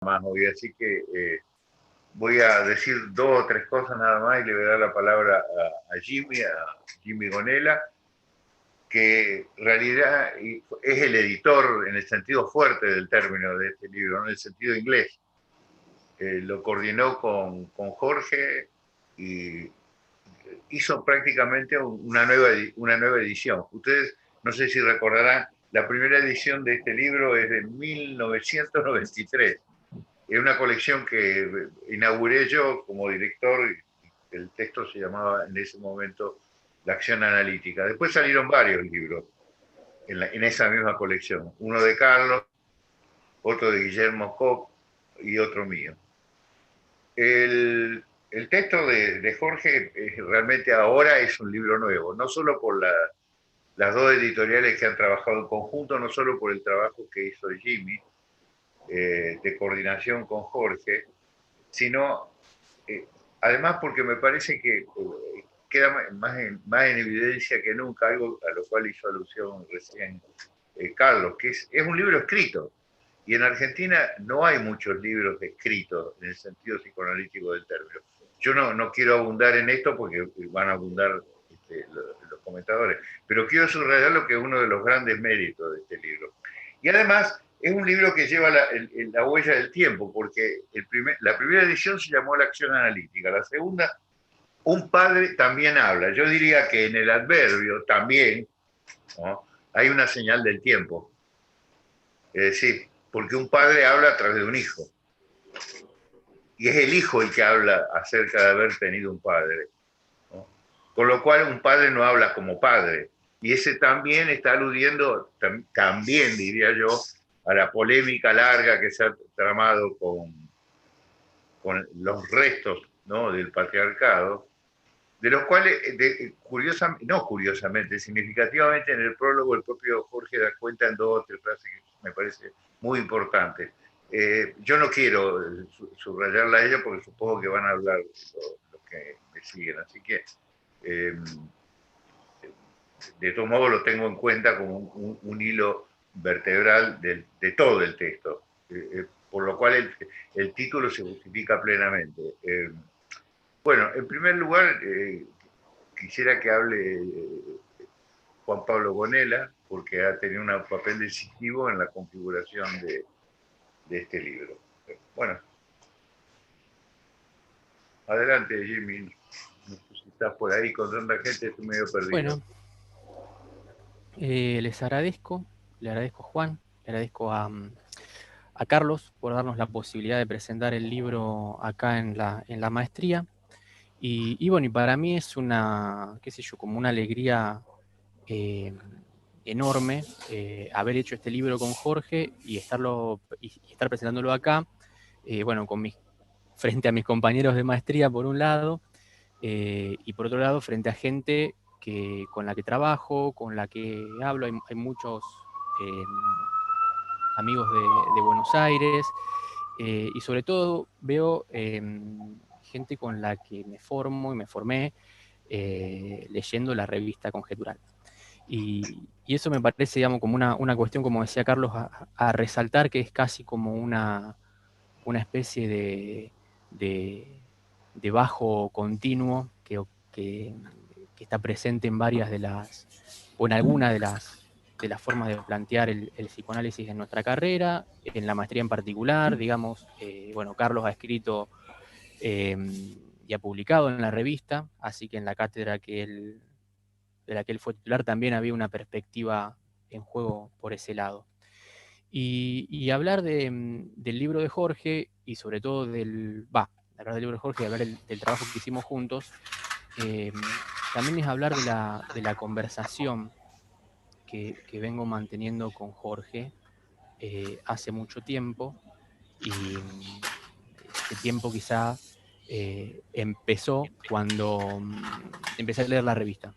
más hoy, así que voy a decir dos o tres cosas nada más y le voy a dar la palabra a Jimmy Gonella, que en realidad es el editor en el sentido fuerte del término de este libro, ¿no? En el sentido inglés. Lo coordinó con Jorge y hizo prácticamente una nueva edición. Ustedes, no sé si recordarán, la primera edición de este libro es de 1993. Es una colección que inauguré yo como director. El texto se llamaba en ese momento La acción analítica. Después salieron varios libros en esa misma colección. Uno de Carlos, otro de Guillermo Koch y otro mío. El texto de Jorge realmente ahora es un libro nuevo, no solo por las dos editoriales que han trabajado en conjunto, no solo por el trabajo que hizo Jimmy de coordinación con Jorge, sino además porque me parece que queda más en evidencia que nunca algo a lo cual hizo alusión recién Carlos, que es un libro escrito. Y en Argentina no hay muchos libros escritos en el sentido psicoanalítico del término. Yo no quiero abundar en esto porque van a abundar los comentadores, pero quiero subrayar lo que es uno de los grandes méritos de este libro. Y además es un libro que lleva la huella del tiempo, porque la primera edición se llamó La acción analítica, la segunda, Un padre también habla. Yo diría que en el adverbio también, ¿no?, hay una señal del tiempo. Es decir, porque un padre habla a través de un hijo. Y es el hijo el que habla acerca de haber tenido un padre, ¿no? Con lo cual un padre no habla como padre. Y ese también está aludiendo, también diría yo, a la polémica larga que se ha tramado con los restos, ¿no?, del patriarcado, de los cuales, curiosamente, significativamente en el prólogo el propio Jorge da cuenta en dos o tres frases que me parece muy importantes. Yo no quiero subrayarla a ella porque supongo que van a hablar los que me siguen, así que de todo modo lo tengo en cuenta como un hilo vertebral de todo el texto, por lo cual el título se justifica plenamente. Bueno, en primer lugar, quisiera que hable Juan Pablo Gonella, porque ha tenido un papel decisivo en la configuración de este libro. Bueno, adelante, Jimmy. No sé si estás por ahí con tanta gente, estoy medio perdido. Bueno, le agradezco a Juan, le agradezco a Carlos por darnos la posibilidad de presentar el libro acá en la maestría. Y bueno, y para mí es una, qué sé yo, como una alegría eh, enorme haber hecho este libro con Jorge y estar presentándolo acá, bueno, frente a mis compañeros de maestría por un lado, y por otro lado frente a gente con la que trabajo, con la que hablo. Hay muchos amigos de Buenos Aires, y sobre todo veo gente con la que me formo y me formé leyendo la revista Conjetural. Y eso me parece, digamos, como una cuestión, como decía Carlos, a resaltar, que es casi como una especie de bajo continuo que, que está presente en varias o en algunas de las formas de plantear el psicoanálisis en nuestra carrera, en la maestría en particular. Digamos, bueno, Carlos ha escrito eh, y ha publicado en la revista, así que en la cátedra de la que él fue titular también había una perspectiva en juego por ese lado. Y hablar del libro de Jorge y sobre todo hablar del libro de Jorge y hablar del trabajo que hicimos juntos, eh, también es hablar de la conversación que vengo manteniendo con Jorge hace mucho tiempo. Y este tiempo quizá empezó cuando empecé a leer la revista,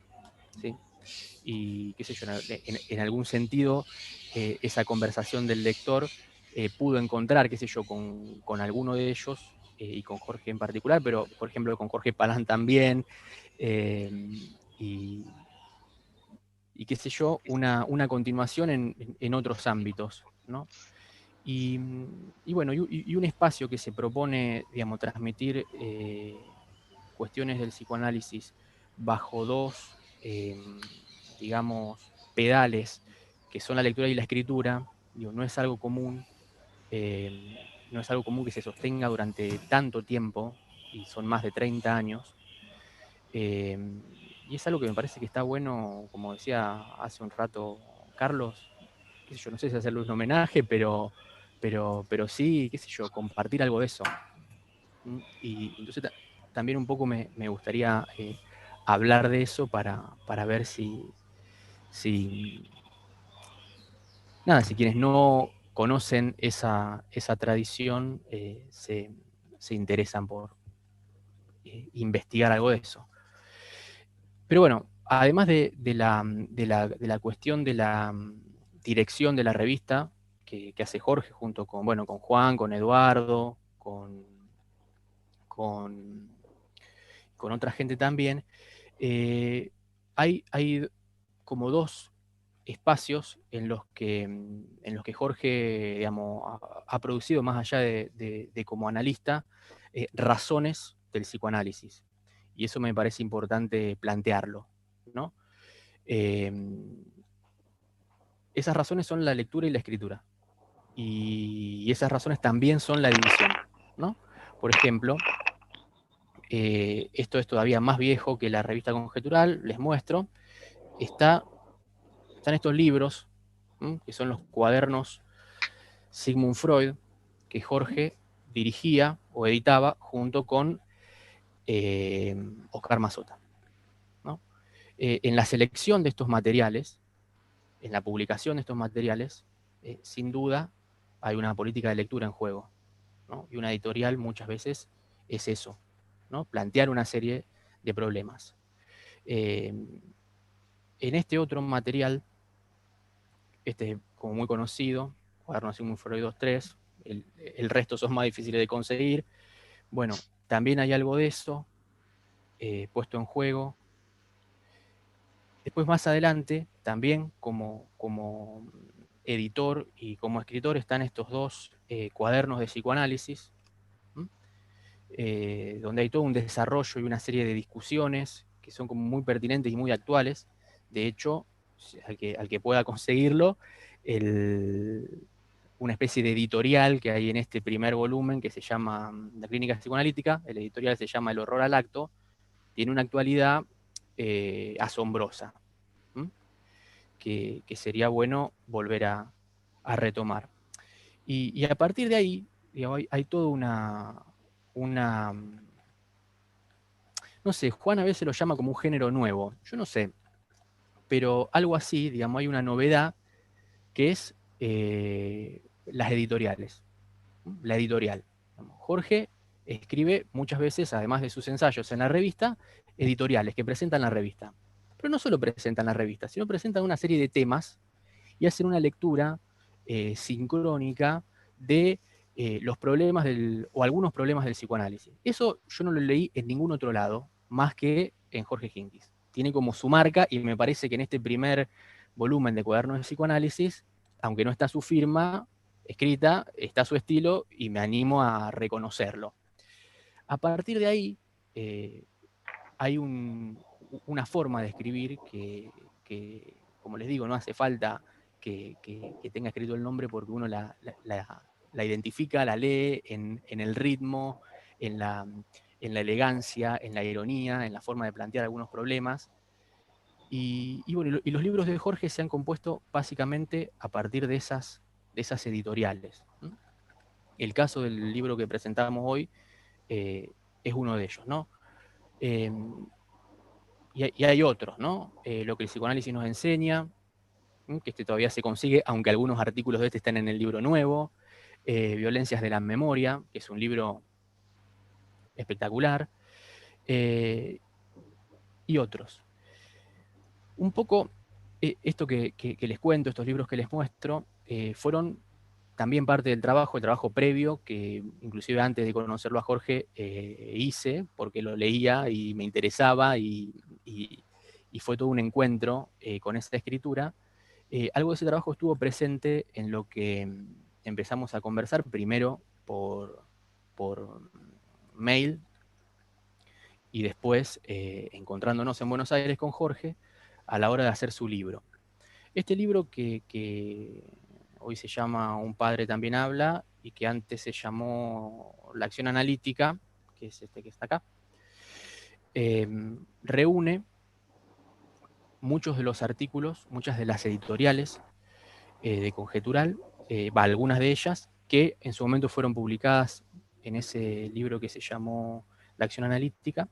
¿sí? Y qué sé yo, en algún sentido esa conversación del lector pudo encontrar, qué sé yo, con alguno de ellos, y con Jorge en particular, pero por ejemplo con Jorge Palán también, eh, y, y qué sé yo, una continuación en otros ámbitos, ¿no? Y bueno, y un espacio que se propone, digamos, transmitir cuestiones del psicoanálisis bajo dos, digamos, pedales, que son la lectura y la escritura, digo, no es algo común, no es algo común que se sostenga durante tanto tiempo, y son más de 30 años, eh, y es algo que me parece que está bueno, como decía hace un rato Carlos, qué sé yo, no sé si hacerle un homenaje, pero sí, qué sé yo, compartir algo de eso. Y entonces también un poco me gustaría hablar de eso para ver si, nada, si quienes no conocen esa tradición se interesan por investigar algo de eso. Pero bueno, además de la cuestión de la dirección de la revista que hace Jorge junto con, bueno, con Juan, con Eduardo, con, con otra gente también, hay como dos espacios en los que Jorge, digamos, ha producido, más allá de como analista, razones del psicoanálisis. Y eso me parece importante plantearlo, ¿no? Eh, esas razones son la lectura y la escritura. Y esas razones también son la división, ¿no? Por ejemplo, esto es todavía más viejo que la revista conjetural, les muestro, están estos libros, que son los cuadernos Sigmund Freud, que Jorge dirigía o editaba junto con Oscar Mazota, ¿no? En la selección de estos materiales, en la publicación de estos materiales, sin duda hay una política de lectura en juego, ¿no? Y una editorial muchas veces es eso, ¿no? Plantear una serie de problemas. En este otro material, este como muy conocido, Cuaderno Sigmund Freud 2.3, el resto son más difíciles de conseguir. Bueno, también hay algo de eso puesto en juego. Después, más adelante, también como editor y como escritor, están estos dos cuadernos de psicoanálisis, donde hay todo un desarrollo y una serie de discusiones que son como muy pertinentes y muy actuales. De hecho, al que pueda conseguirlo, una especie de editorial que hay en este primer volumen que se llama La Clínica Psicoanalítica, el editorial se llama El Horror al Acto, tiene una actualidad asombrosa, que sería bueno volver a retomar. Y a partir de ahí, digamos, hay toda una, no sé, Juan a veces lo llama como un género nuevo, yo no sé, pero algo así, digamos, hay una novedad que es las editoriales, la editorial. Jorge escribe muchas veces, además de sus ensayos en la revista, editoriales que presentan la revista. Pero no solo presentan la revista, sino presentan una serie de temas y hacen una lectura sincrónica de los problemas o algunos problemas del psicoanálisis. Eso yo no lo leí en ningún otro lado, más que en Jorge Hincks. Tiene como su marca y me parece que en este primer volumen de Cuadernos de Psicoanálisis, aunque no está su firma escrita, está su estilo y me animo a reconocerlo. A partir de ahí, hay una forma de escribir que, como les digo, no hace falta que tenga escrito el nombre porque uno la identifica, la lee en el ritmo, en la elegancia, en la ironía, en la forma de plantear algunos problemas. Bueno, y los libros de Jorge se han compuesto básicamente a partir de esas editoriales. El caso del libro que presentamos hoy es uno de ellos, ¿no? Eh, y hay otros, ¿no? Lo que el psicoanálisis nos enseña, que este todavía se consigue, aunque algunos artículos de este están en el libro nuevo, Violencias de la Memoria, que es un libro espectacular, y otros. Un poco esto que les cuento, estos libros que les muestro, fueron también parte del trabajo, el trabajo previo, que inclusive antes de conocerlo a Jorge hice, porque lo leía y me interesaba y fue todo un encuentro con esta escritura. Algo de ese trabajo estuvo presente empezamos a conversar primero por mail y después encontrándonos en Buenos Aires con Jorge a la hora de hacer su libro. Este libro que hoy se llama Un padre también habla y que antes se llamó La acción analítica, que es este que está acá, reúne muchos de los artículos, muchas de las editoriales de Conjetural, algunas de ellas que en su momento fueron publicadas en ese libro que se llamó La acción analítica,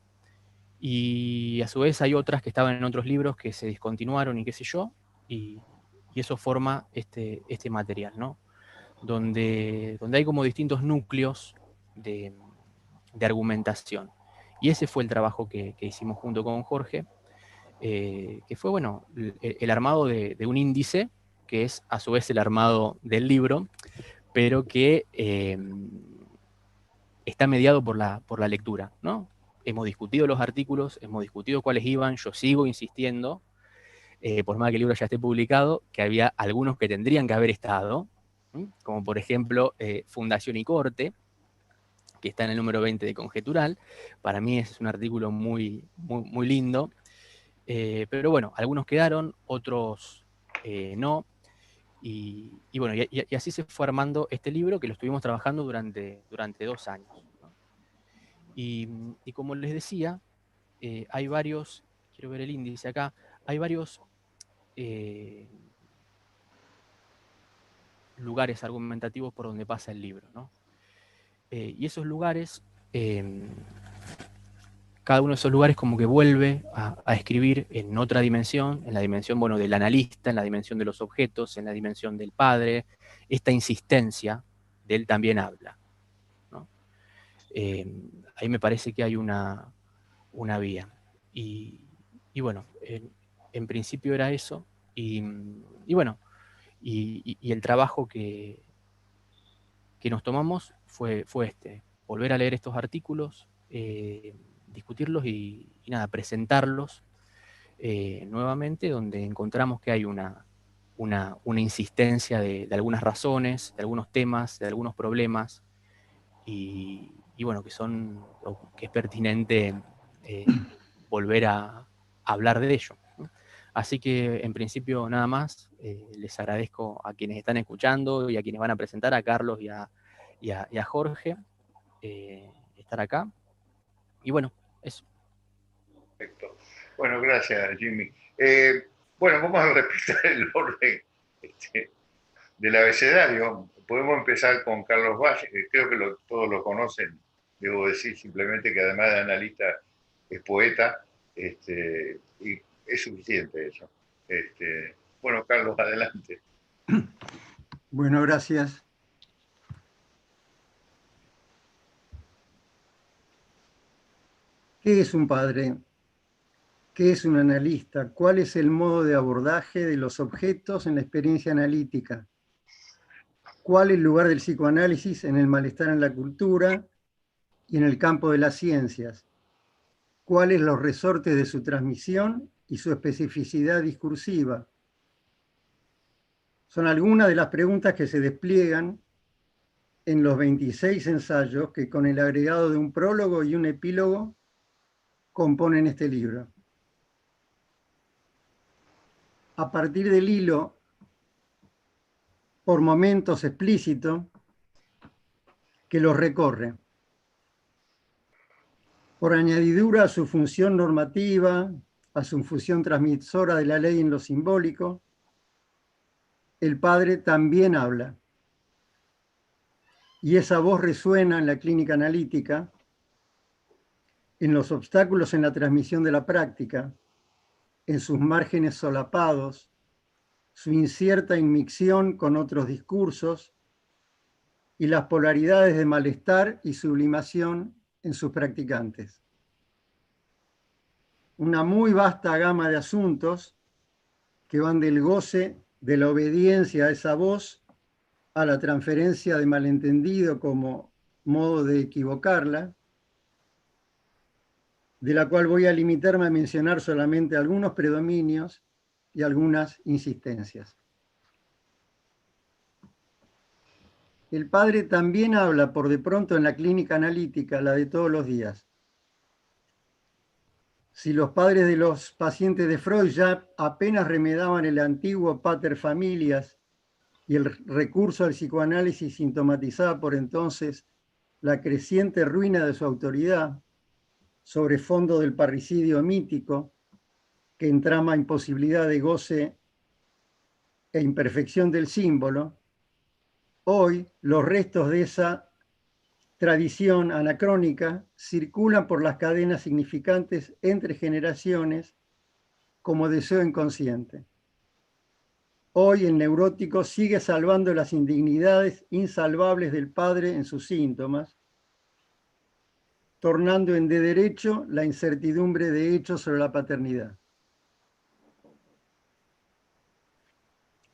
y a su vez hay otras que estaban en otros libros que se discontinuaron y qué sé yo, y eso forma este material, ¿no? Donde hay como distintos núcleos de argumentación. Y ese fue el trabajo que hicimos junto con Jorge, que fue, bueno, el armado de un índice, que es a su vez el armado del libro, pero que está mediado por la lectura, ¿no? Hemos discutido los artículos, hemos discutido cuáles iban, yo sigo insistiendo, por más que el libro ya esté publicado, que había algunos que tendrían que haber estado, como por ejemplo Fundación y Corte, que está en el número 20 de Conjetural. Para mí es un artículo muy, muy, muy lindo, pero bueno, algunos quedaron, otros no, y bueno, y así se fue armando este libro que lo estuvimos trabajando durante 2 años, ¿no? Y como les decía, hay varios, quiero ver el índice acá, hay varios lugares argumentativos por donde pasa el libro, ¿no? Y esos lugares, cada uno de esos lugares como que vuelve a escribir en otra dimensión, en la dimensión, bueno, del analista, en la dimensión de los objetos, en la dimensión del padre, esta insistencia de él también habla, ¿no? Ahí me parece que hay una vía. Y bueno, en principio era eso, y bueno, y el trabajo que nos tomamos fue volver a leer estos artículos, discutirlos y nada, presentarlos nuevamente, donde encontramos que hay una insistencia de algunas razones, de algunos temas, de algunos problemas, y bueno, que es pertinente volver a hablar de ello, ¿no? Así que en principio nada más, les agradezco a quienes están escuchando y a quienes van a presentar, a Carlos y a Jorge, estar acá. Y bueno, eso. Perfecto. Bueno, gracias, Jimmy. Bueno, vamos a respetar el orden del abecedario. Podemos empezar con Carlos Valle, que creo que todos lo conocen. Debo decir simplemente que además de analista es poeta, y es suficiente eso. Bueno, Carlos, adelante. Bueno, gracias. ¿Qué es un padre? ¿Qué es un analista? ¿Cuál es el modo de abordaje de los objetos en la experiencia analítica? ¿Cuál es el lugar del psicoanálisis en el malestar en la cultura y en el campo de las ciencias? ¿Cuáles los resortes de su transmisión y su especificidad discursiva? Son algunas de las preguntas que se despliegan en los 26 ensayos que, con el agregado de un prólogo y un epílogo, componen este libro. A partir del hilo, por momentos explícito, que los recorre. Por añadidura a su función normativa, a su función transmisora de la ley en lo simbólico, el padre también habla. Y esa voz resuena en la clínica analítica, en los obstáculos en la transmisión de la práctica, en sus márgenes solapados, su incierta inmixción con otros discursos y las polaridades de malestar y sublimación en sus practicantes. Una muy vasta gama de asuntos que van del goce de la obediencia a esa voz a la transferencia de malentendido como modo de equivocarla, de la cual voy a limitarme a mencionar solamente algunos predominios y algunas insistencias. el padre también habla por de pronto en la clínica analítica, la de todos los días. Si los padres de los pacientes de Freud ya apenas remedaban el antiguo pater familias y el recurso al psicoanálisis sintomatizaba por entonces la creciente ruina de su autoridad sobre fondo del parricidio mítico que entrama imposibilidad de goce e imperfección del símbolo, hoy los restos de esa tradición anacrónica circulan por las cadenas significantes entre generaciones como deseo inconsciente. Hoy el neurótico sigue salvando las indignidades insalvables del padre en sus síntomas, tornando en de derecho la incertidumbre de hecho sobre la paternidad.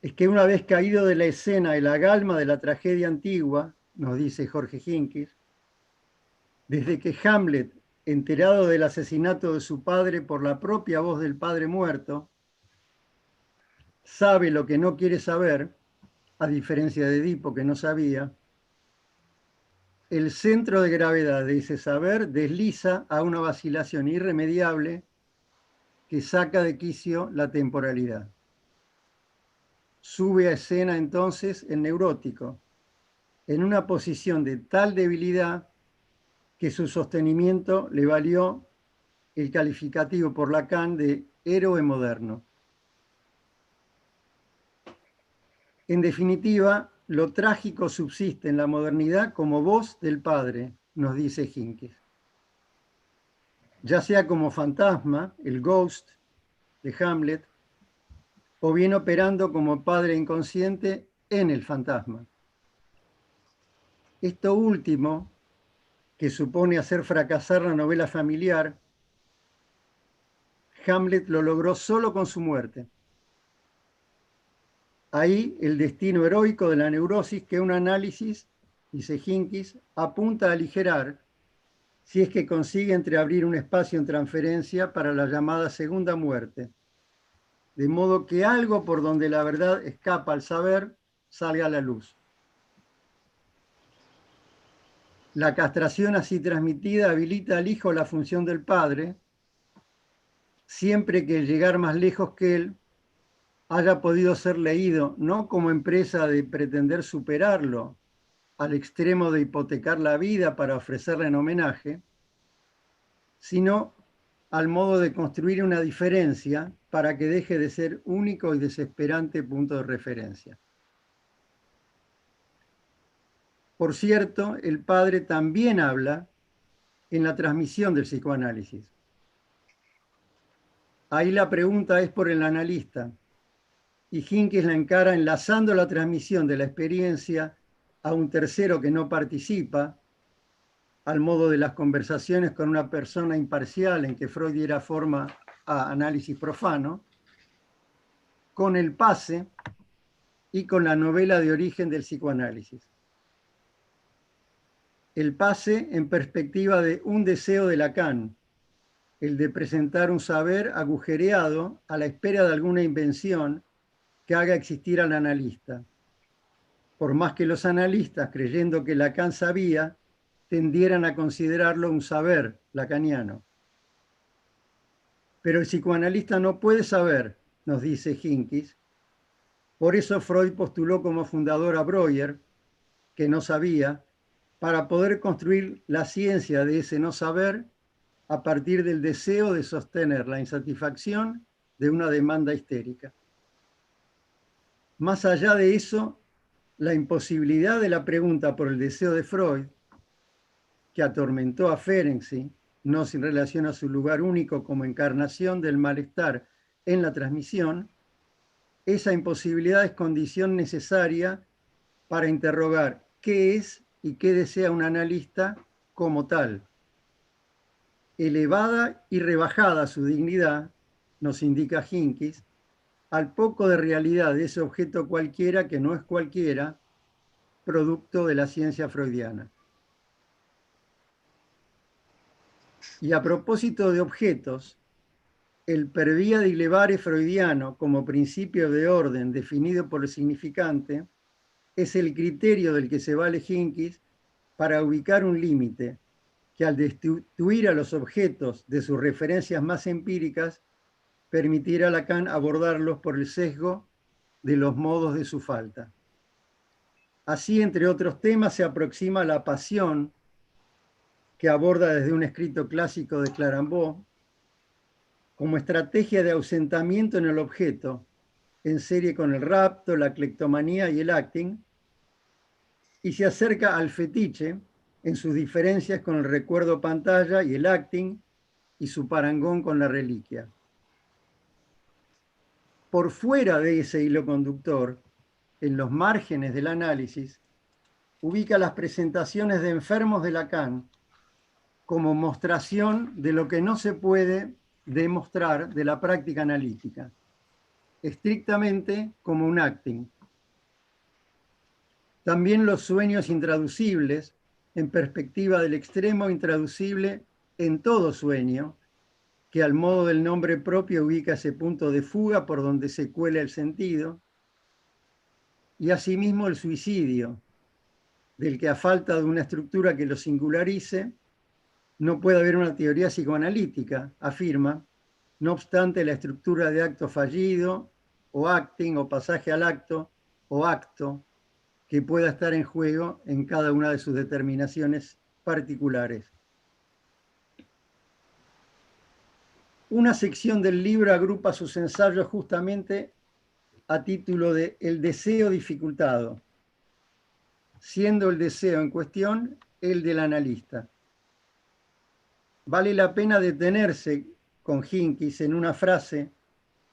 Es que una vez caído de la escena el agalma de la tragedia antigua, nos dice Jorge Hincks, desde que Hamlet, enterado del asesinato de su padre por la propia voz del padre muerto, sabe lo que no quiere saber, a diferencia de Edipo que no sabía, el centro de gravedad de ese saber desliza a una vacilación irremediable que saca de quicio la temporalidad. Sube a escena entonces el neurótico, en una posición de tal debilidad que su sostenimiento le valió el calificativo por Lacan de héroe moderno. En definitiva, lo trágico subsiste en la modernidad como voz del padre, nos dice Hincks. Ya sea como fantasma, el ghost de Hamlet, o bien operando como padre inconsciente en el fantasma. Esto último, que supone hacer fracasar la novela familiar, Hamlet lo logró solo con su muerte. Ahí el destino heroico de la neurosis que un análisis, dice Hincks, apunta a aligerar si es que consigue entreabrir un espacio en transferencia para la llamada segunda muerte, de modo que algo por donde la verdad escapa al saber salga a la luz. La castración así transmitida habilita al hijo la función del padre, siempre que el llegar más lejos que él haya podido ser leído, no como empresa de pretender superarlo al extremo de hipotecar la vida para ofrecerle en homenaje, sino al modo de construir una diferencia para que deje de ser único y desesperante punto de referencia. Por cierto, el padre también habla en la transmisión del psicoanálisis. Ahí la pregunta es por el analista, y Hincks la encara enlazando la transmisión de la experiencia a un tercero que no participa, al modo de las conversaciones con una persona imparcial en que Freud diera forma a análisis profano, con el pase y con la novela de origen del psicoanálisis. El pase en perspectiva de un deseo de Lacan, el de presentar un saber agujereado a la espera de alguna invención que haga existir al analista, por más que los analistas, creyendo que Lacan sabía, tendieran a considerarlo un saber lacaniano. Pero el psicoanalista no puede saber, nos dice Hincks. Por eso Freud postuló como fundador a Breuer, que no sabía, para poder construir la ciencia de ese no saber a partir del deseo de sostener la insatisfacción de una demanda histérica. Más allá de eso, la imposibilidad de la pregunta por el deseo de Freud, que atormentó a Ferenczi, no sin relación a su lugar único como encarnación del malestar en la transmisión, esa imposibilidad es condición necesaria para interrogar qué es y qué desea un analista como tal. Elevada y rebajada su dignidad, nos indica Hincks, al poco de realidad de ese objeto cualquiera que no es cualquiera, producto de la ciencia freudiana. Y a propósito de objetos, el per via di levare freudiano como principio de orden definido por el significante es el criterio del que se vale Hincks para ubicar un límite que, al destituir a los objetos de sus referencias más empíricas, permitirá a Lacan abordarlos por el sesgo de los modos de su falta. Así, entre otros temas, se aproxima a la pasión, que aborda desde un escrito clásico de Clarambeau, como estrategia de ausentamiento en el objeto, en serie con el rapto, la cleptomanía y el acting, y se acerca al fetiche en sus diferencias con el recuerdo pantalla y el acting, y su parangón con la reliquia. Por fuera de ese hilo conductor, en los márgenes del análisis, ubica las presentaciones de enfermos de Lacan como mostración de lo que no se puede demostrar de la práctica analítica, estrictamente como un acting. También los sueños intraducibles, en perspectiva del extremo intraducible en todo sueño, que al modo del nombre propio ubica ese punto de fuga por donde se cuela el sentido, y asimismo el suicidio, del que, a falta de una estructura que lo singularice, no puede haber una teoría psicoanalítica, afirma, no obstante la estructura de acto fallido, o acting, o pasaje al acto, o acto, que pueda estar en juego en cada una de sus determinaciones particulares. Una sección del libro agrupa sus ensayos justamente a título de El deseo dificultado, siendo el deseo en cuestión el del analista. Vale la pena detenerse con Hincks en una frase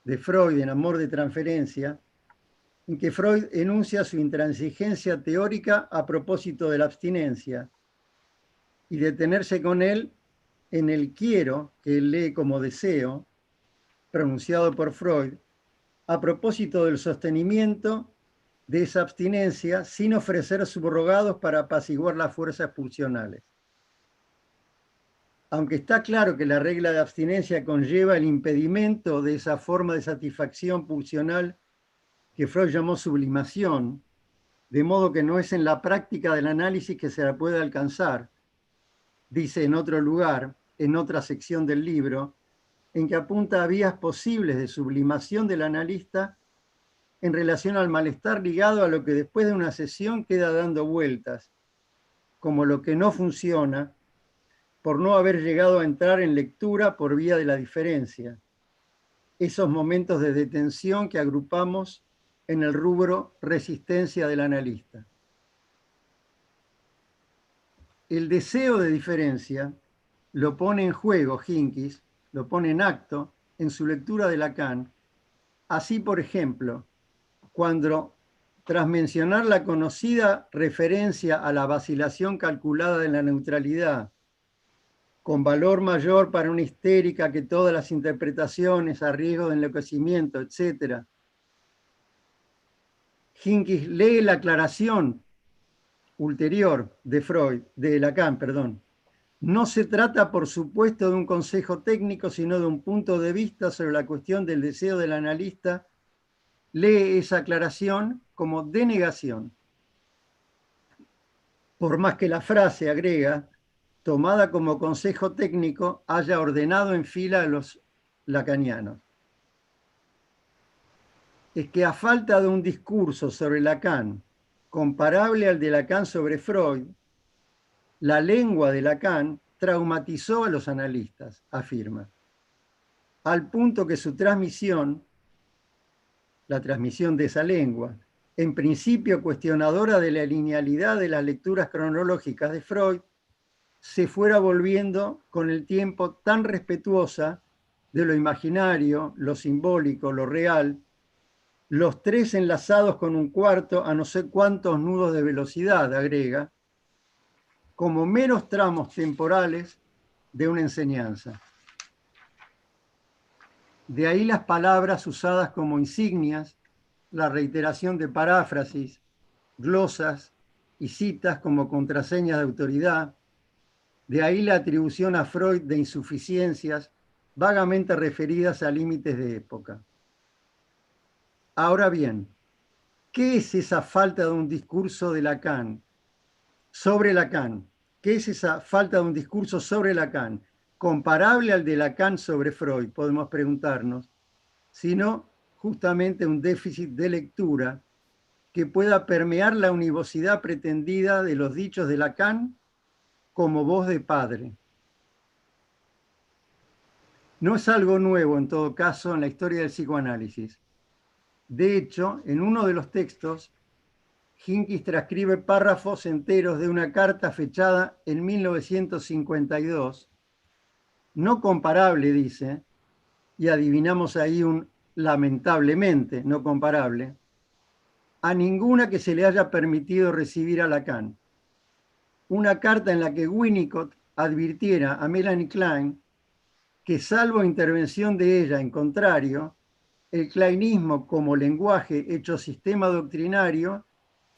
de Freud en Amor de transferencia, en que Freud enuncia su intransigencia teórica a propósito de la abstinencia, y detenerse con él en el quiero, que él lee como deseo, pronunciado por Freud, a propósito del sostenimiento de esa abstinencia sin ofrecer subrogados para apaciguar las fuerzas pulsionales. Aunque está claro que la regla de abstinencia conlleva el impedimento de esa forma de satisfacción pulsional que Freud llamó sublimación, de modo que no es en la práctica del análisis que se la puede alcanzar, dice en otro lugar, en otra sección del libro, en que apunta a vías posibles de sublimación del analista en relación al malestar ligado a lo que después de una sesión queda dando vueltas, como lo que no funciona por no haber llegado a entrar en lectura por vía de la diferencia. Esos momentos de detención que agrupamos en el rubro resistencia del analista. El deseo de diferencia lo pone en juego Hincks, lo pone en acto en su lectura de Lacan. Así, por ejemplo, cuando, tras mencionar la conocida referencia a la vacilación calculada de la neutralidad, con valor mayor para una histérica que todas las interpretaciones a riesgo de enloquecimiento, etc., Hincks lee la aclaración ulterior de Lacan, perdón. No se trata, por supuesto, de un consejo técnico, sino de un punto de vista sobre la cuestión del deseo del analista. Lee esa aclaración como denegación. Por más que la frase, agrega, tomada como consejo técnico, haya ordenado en fila a los lacanianos. Es que, a falta de un discurso sobre Lacan comparable al de Lacan sobre Freud, la lengua de Lacan traumatizó a los analistas, afirma, al punto que su transmisión, la transmisión de esa lengua, en principio cuestionadora de la linealidad de las lecturas cronológicas de Freud, se fuera volviendo con el tiempo tan respetuosa de lo imaginario, lo simbólico, lo real, los tres enlazados con un cuarto a no sé cuántos nudos de velocidad, agrega, como meros tramos temporales de una enseñanza. De ahí las palabras usadas como insignias, la reiteración de paráfrasis, glosas y citas como contraseñas de autoridad. De ahí la atribución a Freud de insuficiencias vagamente referidas a límites de época. Ahora bien, ¿Qué es esa falta de un discurso de Lacan sobre Lacan? ¿Qué es esa falta de un discurso sobre Lacan? Comparable al de Lacan sobre Freud, podemos preguntarnos, sino justamente un déficit de lectura que pueda permear la univocidad pretendida de los dichos de Lacan como voz de padre. No es algo nuevo, en todo caso, en la historia del psicoanálisis. De hecho, en uno de los textos, Hincks transcribe párrafos enteros de una carta fechada en 1952, no comparable, dice, y adivinamos ahí un lamentablemente no comparable, a ninguna que se le haya permitido recibir a Lacan. Una carta en la que Winnicott advirtiera a Melanie Klein que, salvo intervención de ella en contrario, el kleinismo como lenguaje hecho sistema doctrinario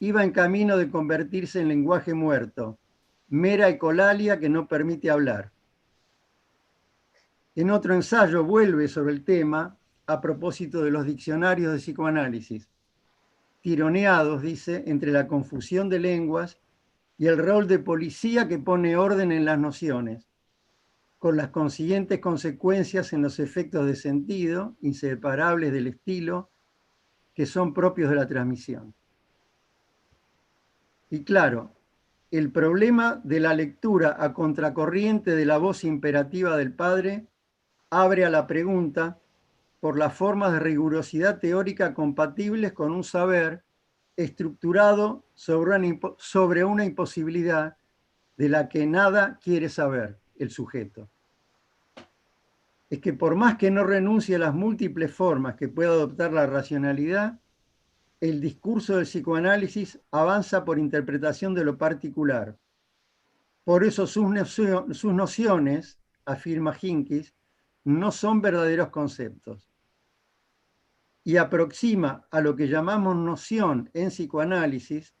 iba en camino de convertirse en lenguaje muerto, mera ecolalia que no permite hablar. En otro ensayo vuelve sobre el tema a propósito de los diccionarios de psicoanálisis, tironeados, dice, entre la confusión de lenguas y el rol de policía que pone orden en las nociones, con las consiguientes consecuencias en los efectos de sentido, inseparables del estilo, que son propios de la transmisión. Y claro, el problema de la lectura a contracorriente de la voz imperativa del padre abre a la pregunta por las formas de rigurosidad teórica compatibles con un saber estructurado sobre una imposibilidad de la que nada quiere saber el sujeto. Es que por más que no renuncie a las múltiples formas que pueda adoptar la racionalidad, el discurso del psicoanálisis avanza por interpretación de lo particular. Por eso sus nociones, afirma Hincks, no son verdaderos conceptos. Y aproxima a lo que llamamos noción en psicoanálisis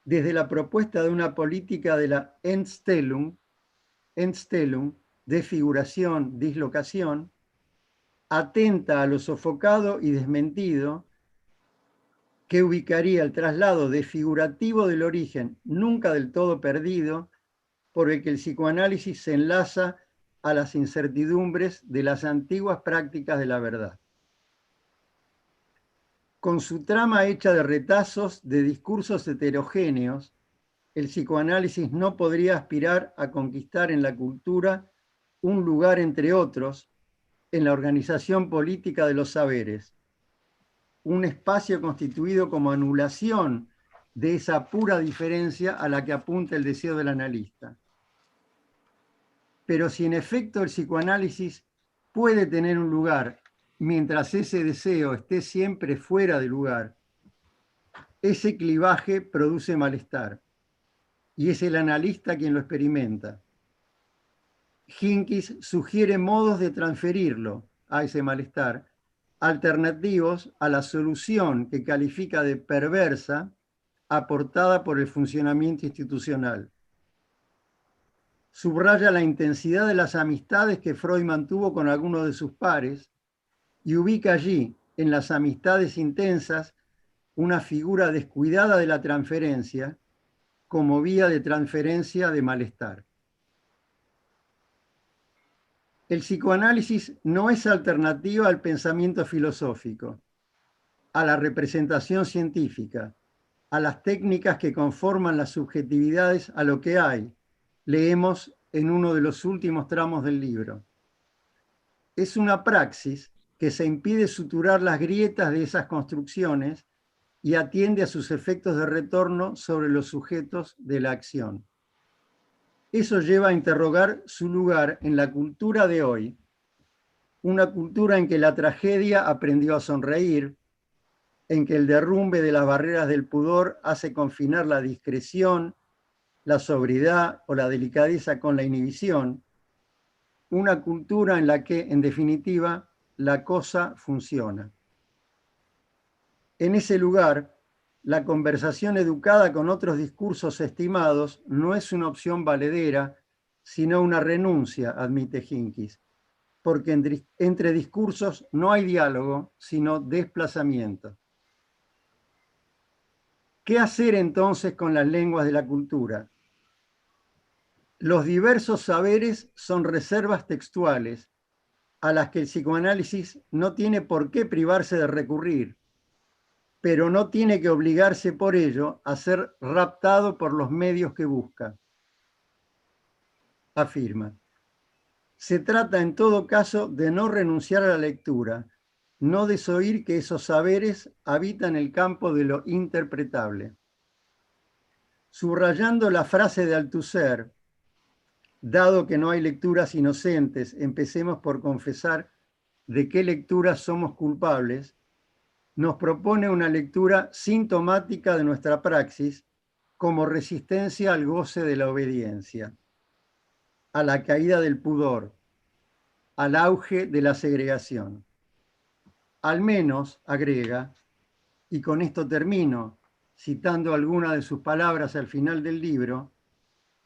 desde la propuesta de una política de la Entstellung, desfiguración, dislocación, atenta a lo sofocado y desmentido, que ubicaría el traslado desfigurativo del origen, nunca del todo perdido, por el que el psicoanálisis se enlaza a las incertidumbres de las antiguas prácticas de la verdad. Con su trama hecha de retazos de discursos heterogéneos, el psicoanálisis no podría aspirar a conquistar en la cultura un lugar entre otros en la organización política de los saberes, un espacio constituido como anulación de esa pura diferencia a la que apunta el deseo del analista. Pero si en efecto el psicoanálisis puede tener un lugar mientras ese deseo esté siempre fuera de lugar, ese clivaje produce malestar y es el analista quien lo experimenta. Hincks sugiere modos de transferirlo a ese malestar, alternativos a la solución que califica de perversa aportada por el funcionamiento institucional. Subraya la intensidad de las amistades que Freud mantuvo con algunos de sus pares y ubica allí, en las amistades intensas, una figura descuidada de la transferencia como vía de transferencia de malestar. El psicoanálisis no es alternativa al pensamiento filosófico, a la representación científica, a las técnicas que conforman las subjetividades a lo que hay, leemos en uno de los últimos tramos del libro. Es una praxis que se impide suturar las grietas de esas construcciones y atiende a sus efectos de retorno sobre los sujetos de la acción. Eso lleva a interrogar su lugar en la cultura de hoy, una cultura en que la tragedia aprendió a sonreír, en que el derrumbe de las barreras del pudor hace confinar la discreción, la sobriedad o la delicadeza con la inhibición, una cultura en la que, en definitiva, la cosa funciona. En ese lugar, la conversación educada con otros discursos estimados no es una opción valedera, sino una renuncia, admite Hincks, porque entre discursos no hay diálogo, sino desplazamiento. ¿Qué hacer entonces con las lenguas de la cultura? Los diversos saberes son reservas textuales a las que el psicoanálisis no tiene por qué privarse de recurrir, pero no tiene que obligarse por ello a ser raptado por los medios que busca. Afirma. Se trata en todo caso de no renunciar a la lectura, no desoír que esos saberes habitan el campo de lo interpretable. Subrayando la frase de Althusser, dado que no hay lecturas inocentes, empecemos por confesar de qué lecturas somos culpables, nos propone una lectura sintomática de nuestra praxis como resistencia al goce de la obediencia, a la caída del pudor, al auge de la segregación. Al menos, agrega, y con esto termino, citando algunas de sus palabras al final del libro,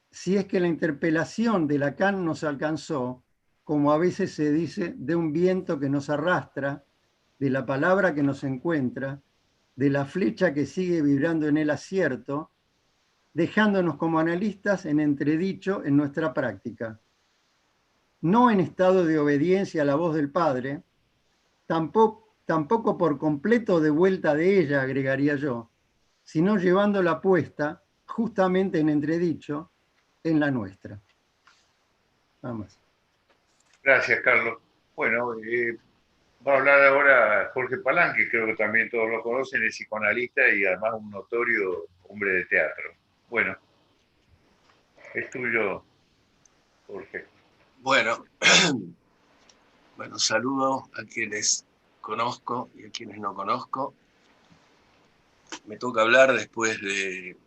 si es que la interpelación de Lacan nos alcanzó, como a veces se dice, de un viento que nos arrastra, de la palabra que nos encuentra, de la flecha que sigue vibrando en el acierto, dejándonos como analistas en entredicho en nuestra práctica. No en estado de obediencia a la voz del Padre, tampoco por completo de vuelta de ella, agregaría yo, sino llevándola puesta, justamente en entredicho, en la nuestra. Vamos. Gracias, Carlos. Bueno, va a hablar ahora Jorge Palán, que creo que también todos lo conocen, es psicoanalista y además un notorio hombre de teatro. Bueno, es tuyo, Jorge. Bueno, saludo a quienes conozco y a quienes no conozco. Me toca hablar después de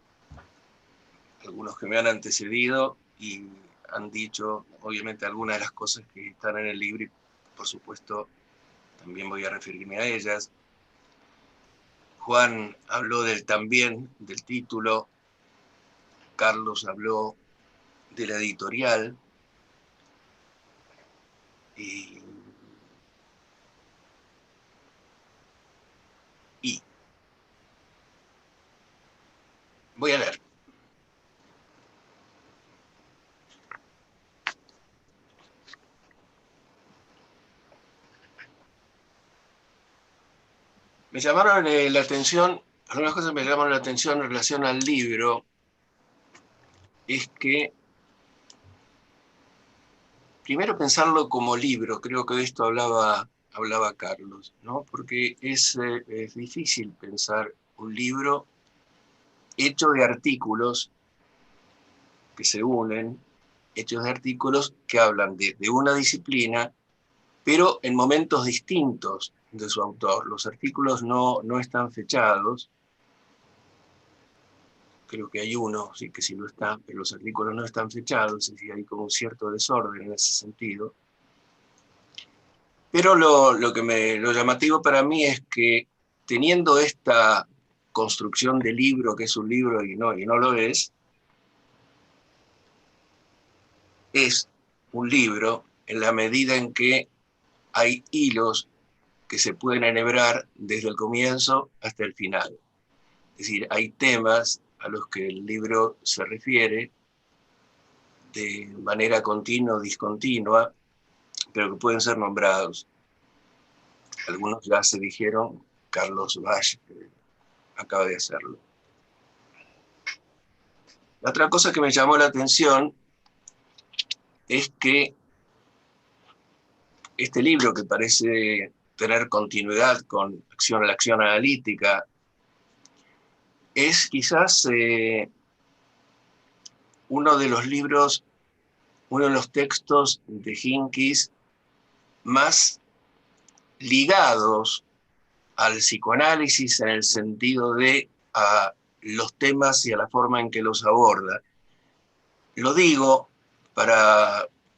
algunos que me han antecedido y han dicho, obviamente, algunas de las cosas que están en el libro y, por supuesto, también voy a referirme a ellas. Juan habló también del título, Carlos habló de la editorial, y voy a leer. Me llamaron la atención, algunas cosas me llamaron la atención en relación al libro, es que primero pensarlo como libro, creo que de esto hablaba Carlos, ¿no? Porque es difícil pensar un libro hecho de artículos que se unen, hechos de artículos que hablan de una disciplina, pero en momentos distintos de su autor. Los artículos no están fechados. Creo que hay uno, sí que sí lo está, pero los artículos no están fechados, es decir, hay como un cierto desorden en ese sentido. Pero lo llamativo para mí es que teniendo esta construcción de libro, que es un libro y no lo es un libro en la medida en que hay hilos que se pueden enhebrar desde el comienzo hasta el final. Es decir, hay temas a los que el libro se refiere de manera continua o discontinua, pero que pueden ser nombrados. Algunos ya se dijeron, Carlos Vach acaba de hacerlo. La otra cosa que me llamó la atención es que este libro, que parece tener continuidad con la acción analítica, es quizás uno de los textos de Hincks más ligados al psicoanálisis en el sentido de a los temas y a la forma en que los aborda. Lo digo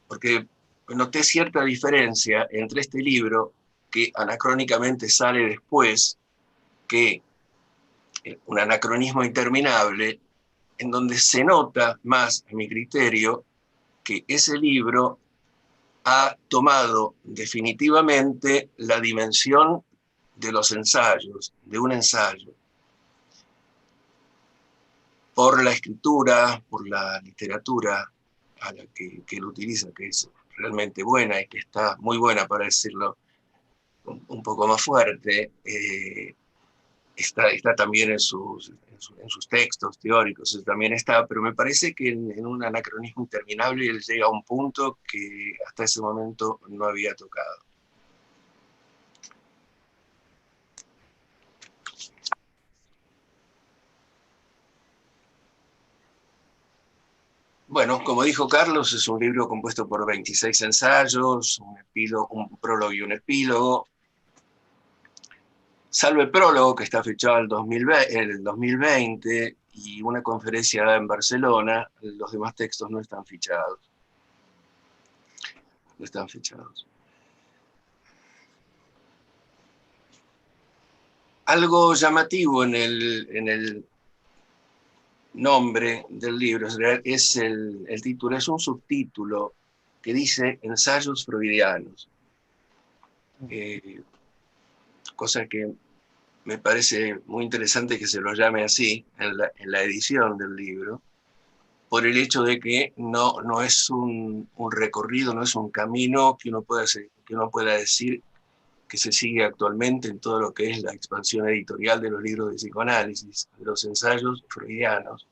porque noté cierta diferencia entre este libro, que anacrónicamente sale después, que un anacronismo interminable, en donde se nota más, a mi criterio, que ese libro ha tomado definitivamente la dimensión de los ensayos, de un ensayo. por la escritura, por la literatura a la que él utiliza, que es realmente buena y que está muy buena, para decirlo un poco más fuerte, está también en sus textos teóricos, eso también está, pero me parece que en un anacronismo interminable él llega a un punto que hasta ese momento no había tocado. Bueno, como dijo Carlos, es un libro compuesto por 26 ensayos, un prólogo y un epílogo. Salvo el prólogo, que está fechado en el 2020, y una conferencia dada en Barcelona, los demás textos no están fichados. No están fichados. Algo llamativo en el nombre del libro es el título, es un subtítulo que dice Ensayos freudianos. Cosa que me parece muy interesante que se lo llame así en la edición del libro, por el hecho de que no es un recorrido, no es un camino que uno pueda decir que se sigue actualmente en todo lo que es la expansión editorial de los libros de psicoanálisis, de los ensayos freudianos.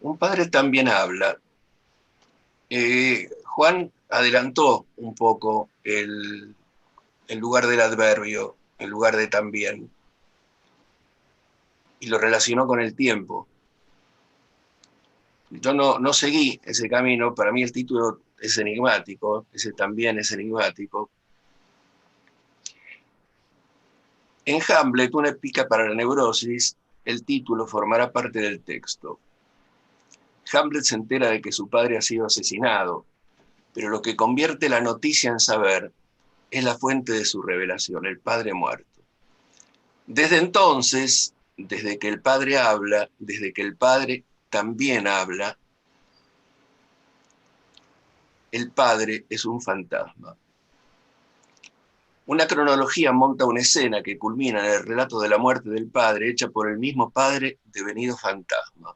Un padre también habla. Juan adelantó un poco el lugar del adverbio, el lugar de también, y lo relacionó con el tiempo. Yo no seguí ese camino, para mí el título es enigmático, ese también es enigmático. En Hamlet, una épica para la neurosis, el título formará parte del texto. Hamlet se entera de que su padre ha sido asesinado, pero lo que convierte la noticia en saber es la fuente de su revelación, el padre muerto. Desde entonces, desde que el padre habla, desde que el padre también habla, el padre es un fantasma. Una cronología monta una escena que culmina en el relato de la muerte del padre, hecha por el mismo padre devenido fantasma.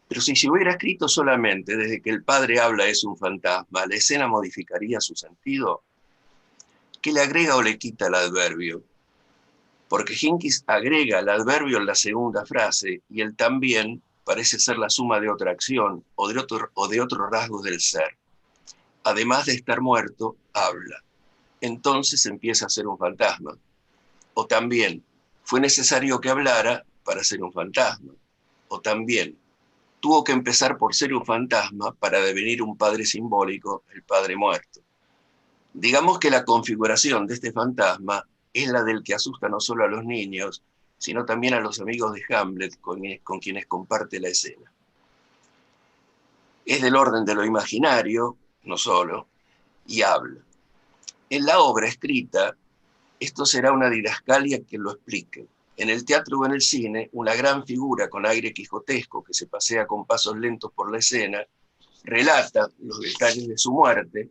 Pero si se hubiera escrito solamente desde que el padre habla es un fantasma, ¿la escena modificaría su sentido? ¿Qué le agrega o le quita el adverbio? Porque Hincks agrega el adverbio en la segunda frase y el también parece ser la suma de otra acción o de otro rasgo del ser. Además de estar muerto, habla. Entonces empieza a ser un fantasma. O también, fue necesario que hablara para ser un fantasma. O también, tuvo que empezar por ser un fantasma para devenir un padre simbólico, el padre muerto. Digamos que la configuración de este fantasma es la del que asusta no solo a los niños, sino también a los amigos de Hamlet con quienes comparte la escena. Es del orden de lo imaginario, no solo, y habla. En la obra escrita, esto será una didascalia que lo explique. En el teatro o en el cine, una gran figura con aire quijotesco que se pasea con pasos lentos por la escena, relata los detalles de su muerte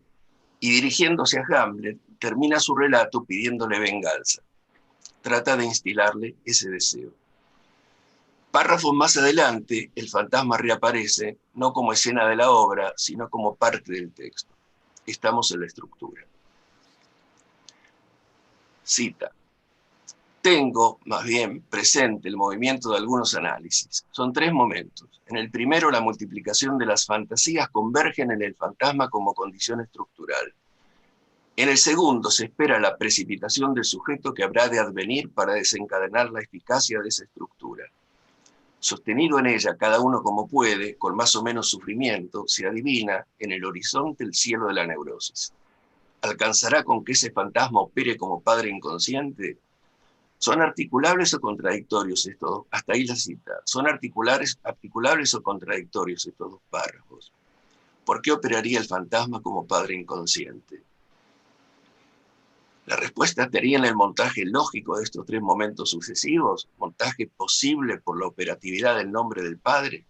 y dirigiéndose a Hamlet, termina su relato pidiéndole venganza. Trata de instilarle ese deseo. Párrafos más adelante, el fantasma reaparece, no como escena de la obra, sino como parte del texto. Estamos en la estructura. Cita. Tengo, más bien, presente el movimiento de algunos análisis. Son tres momentos. En el primero, la multiplicación de las fantasías convergen en el fantasma como condición estructural. En el segundo, se espera la precipitación del sujeto que habrá de advenir para desencadenar la eficacia de esa estructura. Sostenido en ella, cada uno como puede, con más o menos sufrimiento, se adivina en el horizonte el cielo de la neurosis. ¿Alcanzará con que ese fantasma opere como padre inconsciente? ¿Son articulables o contradictorios estos dos? Hasta ahí la cita. ¿Son articulables o contradictorios estos dos párrafos? ¿Por qué operaría el fantasma como padre inconsciente? La respuesta estaría en el montaje lógico de estos tres momentos sucesivos, montaje posible por la operatividad del nombre del padre.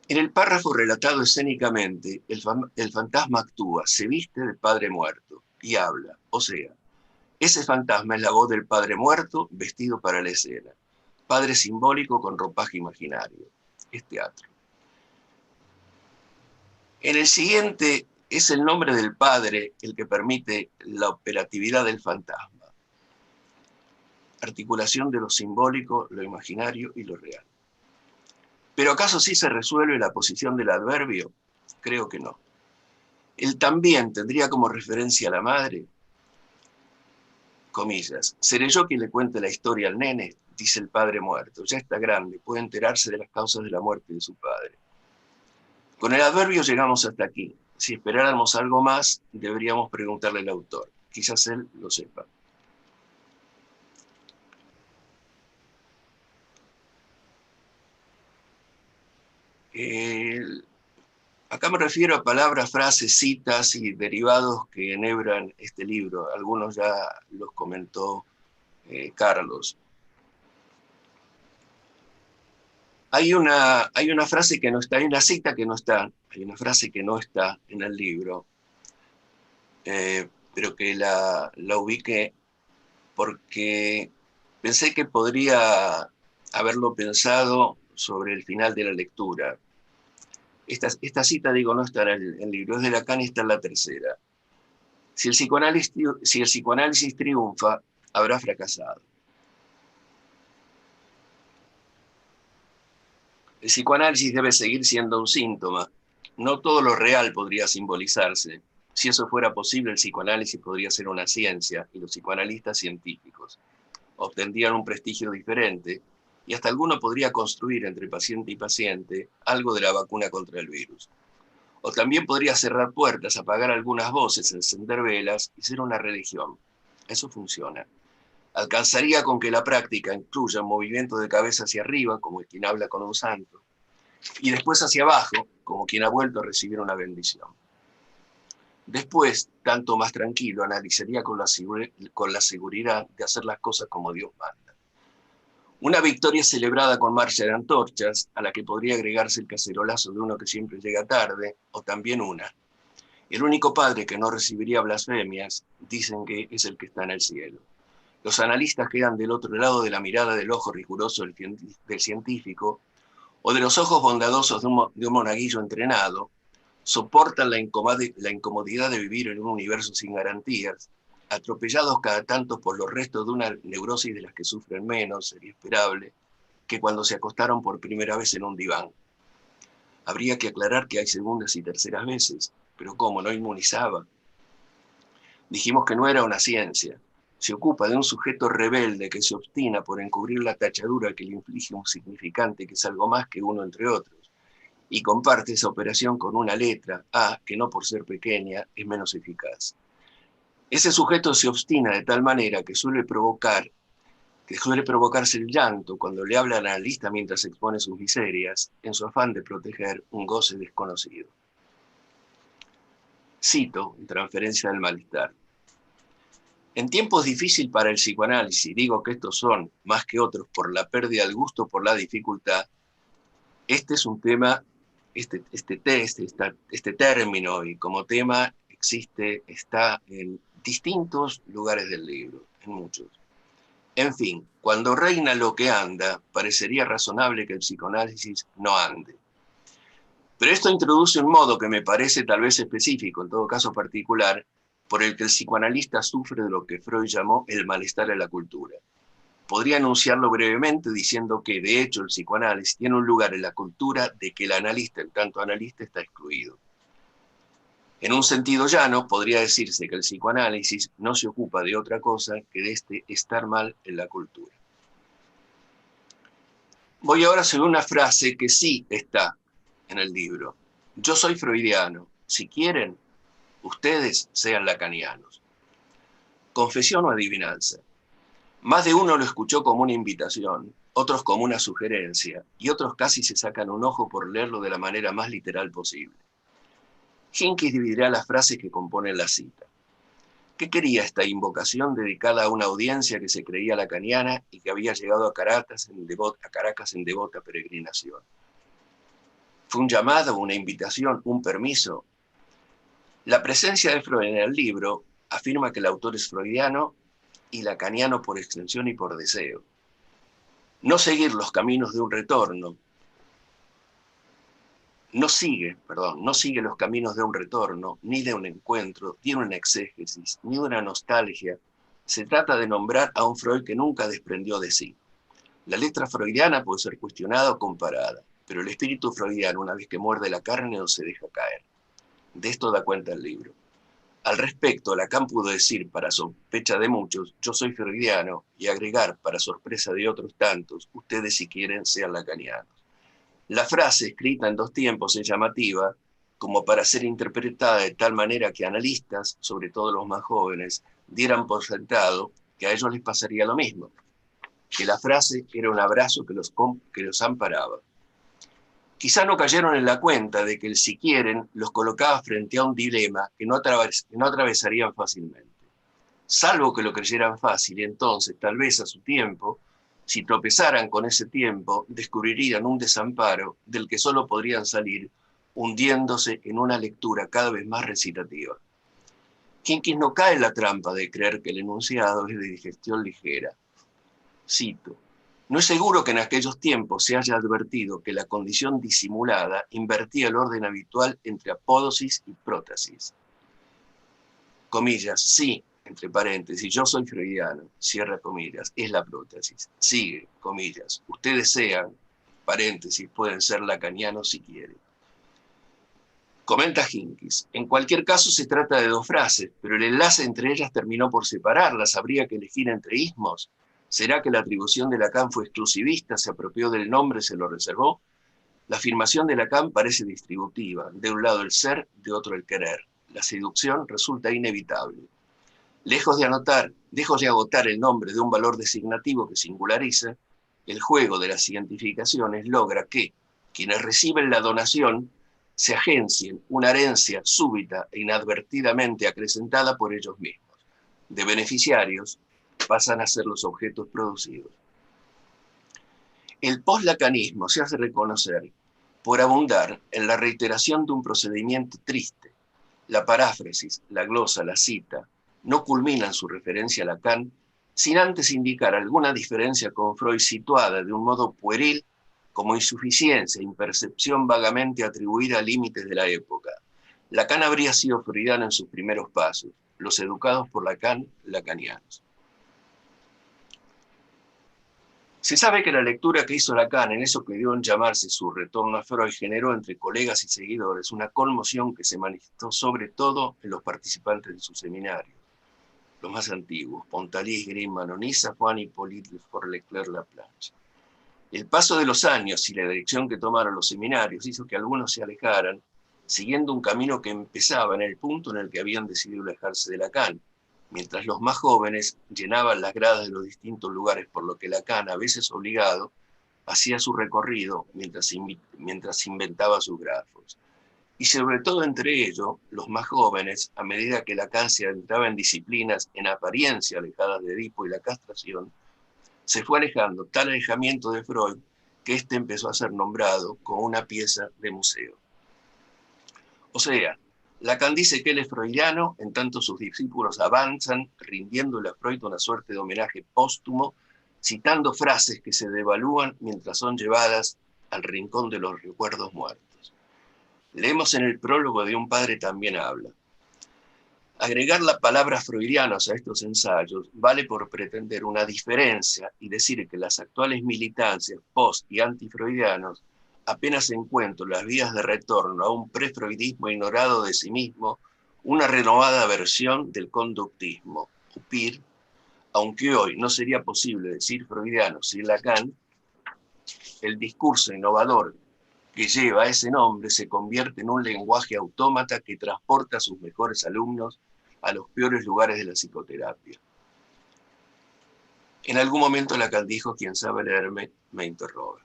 En el párrafo relatado escénicamente, el fantasma actúa, se viste de padre muerto y habla, o sea, ese fantasma es la voz del padre muerto vestido para la escena, padre simbólico con ropaje imaginario, es teatro. En el siguiente es el nombre del padre el que permite la operatividad del fantasma, articulación de lo simbólico, lo imaginario y lo real. ¿Pero acaso sí se resuelve la posición del adverbio? Creo que no. El también tendría como referencia a la madre, comillas, seré yo quien le cuente la historia al nene, dice el padre muerto, ya está grande, puede enterarse de las causas de la muerte de su padre. Con el adverbio llegamos hasta aquí. Si esperáramos algo más, deberíamos preguntarle al autor. Quizás él lo sepa. Acá me refiero a palabras, frases, citas y derivados que enhebran este libro. Algunos ya los comentó Carlos. Hay una frase que no está, hay una cita que no está, hay una frase que no está en el libro, pero que la ubiqué porque pensé que podría haberlo pensado sobre el final de la lectura. Esta cita, digo, no está en el libro, es de Lacan y está en la tercera. Si el psicoanálisis triunfa, habrá fracasado. El psicoanálisis debe seguir siendo un síntoma. No todo lo real podría simbolizarse. Si eso fuera posible, el psicoanálisis podría ser una ciencia y los psicoanalistas científicos. Obtendrían un prestigio diferente y hasta alguno podría construir entre paciente y paciente algo de la vacuna contra el virus. O también podría cerrar puertas, apagar algunas voces, encender velas y ser una religión. Eso funciona. Alcanzaría con que la práctica incluya un movimiento de cabeza hacia arriba, como quien habla con un santo, y después hacia abajo, como quien ha vuelto a recibir una bendición. Después, tanto más tranquilo, analizaría con la seguridad de hacer las cosas como Dios manda. Una victoria celebrada con marcha de antorchas, a la que podría agregarse el cacerolazo de uno que siempre llega tarde, o también una. El único padre que no recibiría blasfemias, dicen que es el que está en el cielo. Los analistas quedan del otro lado de la mirada del ojo riguroso del científico o de los ojos bondadosos de un monaguillo entrenado, soportan la incomodidad de vivir en un universo sin garantías, atropellados cada tanto por los restos de una neurosis de las que sufren menos, sería esperable, que cuando se acostaron por primera vez en un diván. Habría que aclarar que hay segundas y terceras veces, pero ¿cómo? No inmunizaba. Dijimos que no era una ciencia. Se ocupa de un sujeto rebelde que se obstina por encubrir la tachadura que le inflige un significante que es algo más que uno entre otros, y comparte esa operación con una letra, A, que no por ser pequeña es menos eficaz. Ese sujeto se obstina de tal manera que suele provocarse el llanto cuando le habla al analista mientras expone sus miserias, en su afán de proteger un goce desconocido. Cito, en transferencia del malestar. En tiempos difíciles para el psicoanálisis, digo que estos son, más que otros, por la pérdida del gusto, por la dificultad, este es un tema, este término y como tema está en distintos lugares del libro, en muchos. En fin, cuando reina lo que anda, parecería razonable que el psicoanálisis no ande. Pero esto introduce un modo que me parece tal vez específico, en todo caso particular, por el que el psicoanalista sufre de lo que Freud llamó el malestar en la cultura. Podría enunciarlo brevemente diciendo que, de hecho, el psicoanálisis tiene un lugar en la cultura de que el analista, en tanto analista, está excluido. En un sentido llano, podría decirse que el psicoanálisis no se ocupa de otra cosa que de estar mal en la cultura. Voy ahora sobre una frase que sí está en el libro. Yo soy freudiano. Si quieren, ustedes sean lacanianos. Confesión o adivinanza. Más de uno lo escuchó como una invitación, otros como una sugerencia, y otros casi se sacan un ojo por leerlo de la manera más literal posible. Hinckley dividirá las frases que componen la cita. ¿Qué quería esta invocación dedicada a una audiencia que se creía lacaniana y que había llegado a Caracas en devota peregrinación? ¿Fue un llamado, una invitación, un permiso? La presencia de Freud en el libro afirma que el autor es freudiano y lacaniano por extensión y por deseo. No seguir los caminos de un retorno, no sigue los caminos de un retorno, ni de un encuentro, ni una exégesis, ni una nostalgia. Se trata de nombrar a un Freud que nunca desprendió de sí. La letra freudiana puede ser cuestionada o comparada, pero el espíritu freudiano, una vez que muerde la carne, no se deja caer. De esto da cuenta el libro. Al respecto, Lacan pudo decir, para sospecha de muchos, yo soy freudiano, y agregar, para sorpresa de otros tantos, ustedes si quieren sean lacanianos. La frase, escrita en 2 tiempos, es llamativa, como para ser interpretada de tal manera que analistas, sobre todo los más jóvenes, dieran por sentado que a ellos les pasaría lo mismo, que la frase era un abrazo que los amparaba. Quizá no cayeron en la cuenta de que el si quieren los colocaba frente a un dilema que no atravesarían fácilmente. Salvo que lo creyeran fácil, y entonces, tal vez a su tiempo, si tropezaran con ese tiempo, descubrirían un desamparo del que solo podrían salir hundiéndose en una lectura cada vez más recitativa. Hincks no cae en la trampa de creer que el enunciado es de digestión ligera. Cito: no es seguro que en aquellos tiempos se haya advertido que la condición disimulada invertía el orden habitual entre apódosis y prótesis. Comillas, sí, entre paréntesis, yo soy freudiano, cierra comillas, es la prótesis. Sigue, comillas, ustedes sean, paréntesis, pueden ser lacanianos si quieren. Comenta Hincks, en cualquier caso se trata de 2 frases, pero el enlace entre ellas terminó por separarlas, habría que elegir entre ismos. ¿Será que la atribución de Lacan fue exclusivista, se apropió del nombre, se lo reservó? La afirmación de Lacan parece distributiva, de un lado el ser, de otro el querer. La seducción resulta inevitable. Lejos de agotar el nombre de un valor designativo que singulariza, el juego de las identificaciones logra que quienes reciben la donación se agencien una herencia súbita e inadvertidamente acrecentada por ellos mismos. De beneficiarios pasan a ser los objetos producidos. El post-lacanismo se hace reconocer por abundar en la reiteración de un procedimiento triste. La paráfrasis, la glosa, la cita, no culminan su referencia a Lacan sin antes indicar alguna diferencia con Freud situada de un modo pueril como insuficiencia, impercepción vagamente atribuida a límites de la época. Lacan habría sido freudiano en sus primeros pasos, los educados por Lacan, lacanianos. Se sabe que la lectura que hizo Lacan en eso que dio en llamarse su retorno a Freud generó entre colegas y seguidores una conmoción que se manifestó sobre todo en los participantes de su seminario, los más antiguos, Pontalis, Grimm, Manonisa, Juan Hippolyte Leclerc-Laplanche. El paso de los años y la dirección que tomaron los seminarios hizo que algunos se alejaran, siguiendo un camino que empezaba en el punto en el que habían decidido alejarse de Lacan, mientras los más jóvenes llenaban las gradas de los distintos lugares, por lo que Lacan, a veces obligado, hacía su recorrido mientras inventaba sus grafos. Y sobre todo entre ellos, los más jóvenes, a medida que Lacan se adentraba en disciplinas en apariencia alejadas de Edipo y la castración, se fue alejando tal alejamiento de Freud que éste empezó a ser nombrado como una pieza de museo. O sea, Lacan dice que él es freudiano, en tanto sus discípulos avanzan, rindiéndole a Freud una suerte de homenaje póstumo, citando frases que se devalúan mientras son llevadas al rincón de los recuerdos muertos. Leemos en el prólogo de Un padre también habla. Agregar la palabra freudianos a estos ensayos vale por pretender una diferencia y decir que las actuales militancias post- y antifreudianos apenas encuentro las vías de retorno a un prefreudismo ignorado de sí mismo, una renovada versión del conductismo, UPIR, aunque hoy no sería posible decir freudiano sin Lacan, el discurso innovador que lleva ese nombre se convierte en un lenguaje autómata que transporta a sus mejores alumnos a los peores lugares de la psicoterapia. En algún momento Lacan dijo, quien sabe leerme, me interroga.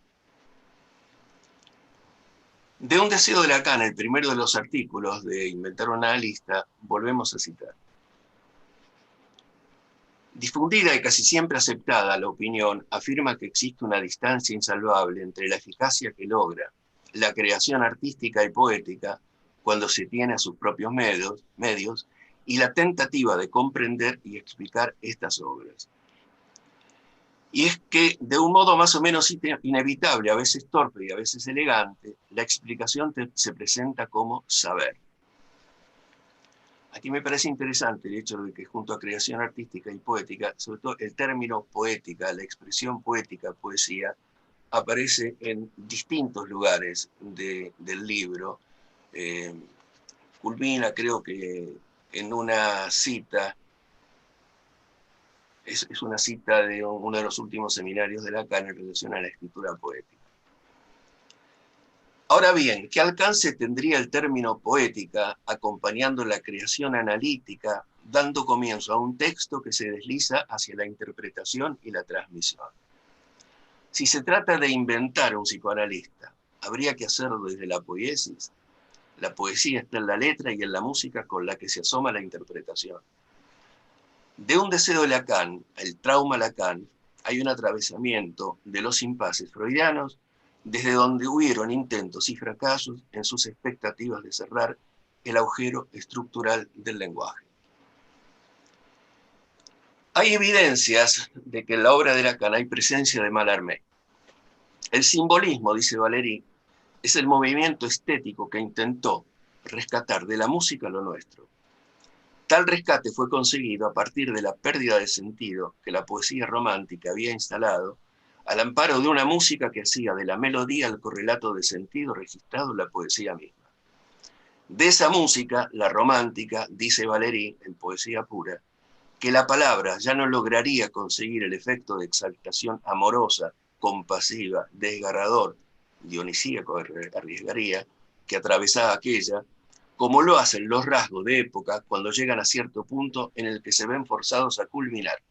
De un deseo de Lacan, el primero de los artículos de Inventar una lista, volvemos a citar. Difundida y casi siempre aceptada la opinión afirma que existe una distancia insalvable entre la eficacia que logra la creación artística y poética cuando se tiene a sus propios medios y la tentativa de comprender y explicar estas obras. Y es que, de un modo más o menos inevitable, a veces torpe y a veces elegante, la explicación se presenta como saber. Aquí me parece interesante el hecho de que junto a creación artística y poética, sobre todo el término poética, la expresión poética, poesía, aparece en distintos lugares del libro. Culmina, creo que en una cita, es una cita de uno de los últimos seminarios de Lacan en relación a la escritura poética. Ahora bien, ¿qué alcance tendría el término poética acompañando la creación analítica, dando comienzo a un texto que se desliza hacia la interpretación y la transmisión? Si se trata de inventar un psicoanalista, habría que hacerlo desde la poiesis. La poesía está en la letra y en la música con la que se asoma la interpretación. De un deseo de Lacan, el trauma Lacan, hay un atravesamiento de los impases freudianos, desde donde hubieron intentos y fracasos en sus expectativas de cerrar el agujero estructural del lenguaje. Hay evidencias de que en la obra de Lacan hay presencia de Mallarmé. El simbolismo, dice Valéry, es el movimiento estético que intentó rescatar de la música lo nuestro. Tal rescate fue conseguido a partir de la pérdida de sentido que la poesía romántica había instalado al amparo de una música que hacía de la melodía el correlato de sentido registrado en la poesía misma. De esa música, la romántica, dice Valéry en Poesía Pura, que la palabra ya no lograría conseguir el efecto de exaltación amorosa, compasiva, desgarrador, dionisíaco arriesgaría, que atravesaba aquella, como lo hacen los rasgos de época cuando llegan a cierto punto en el que se ven forzados a culminar.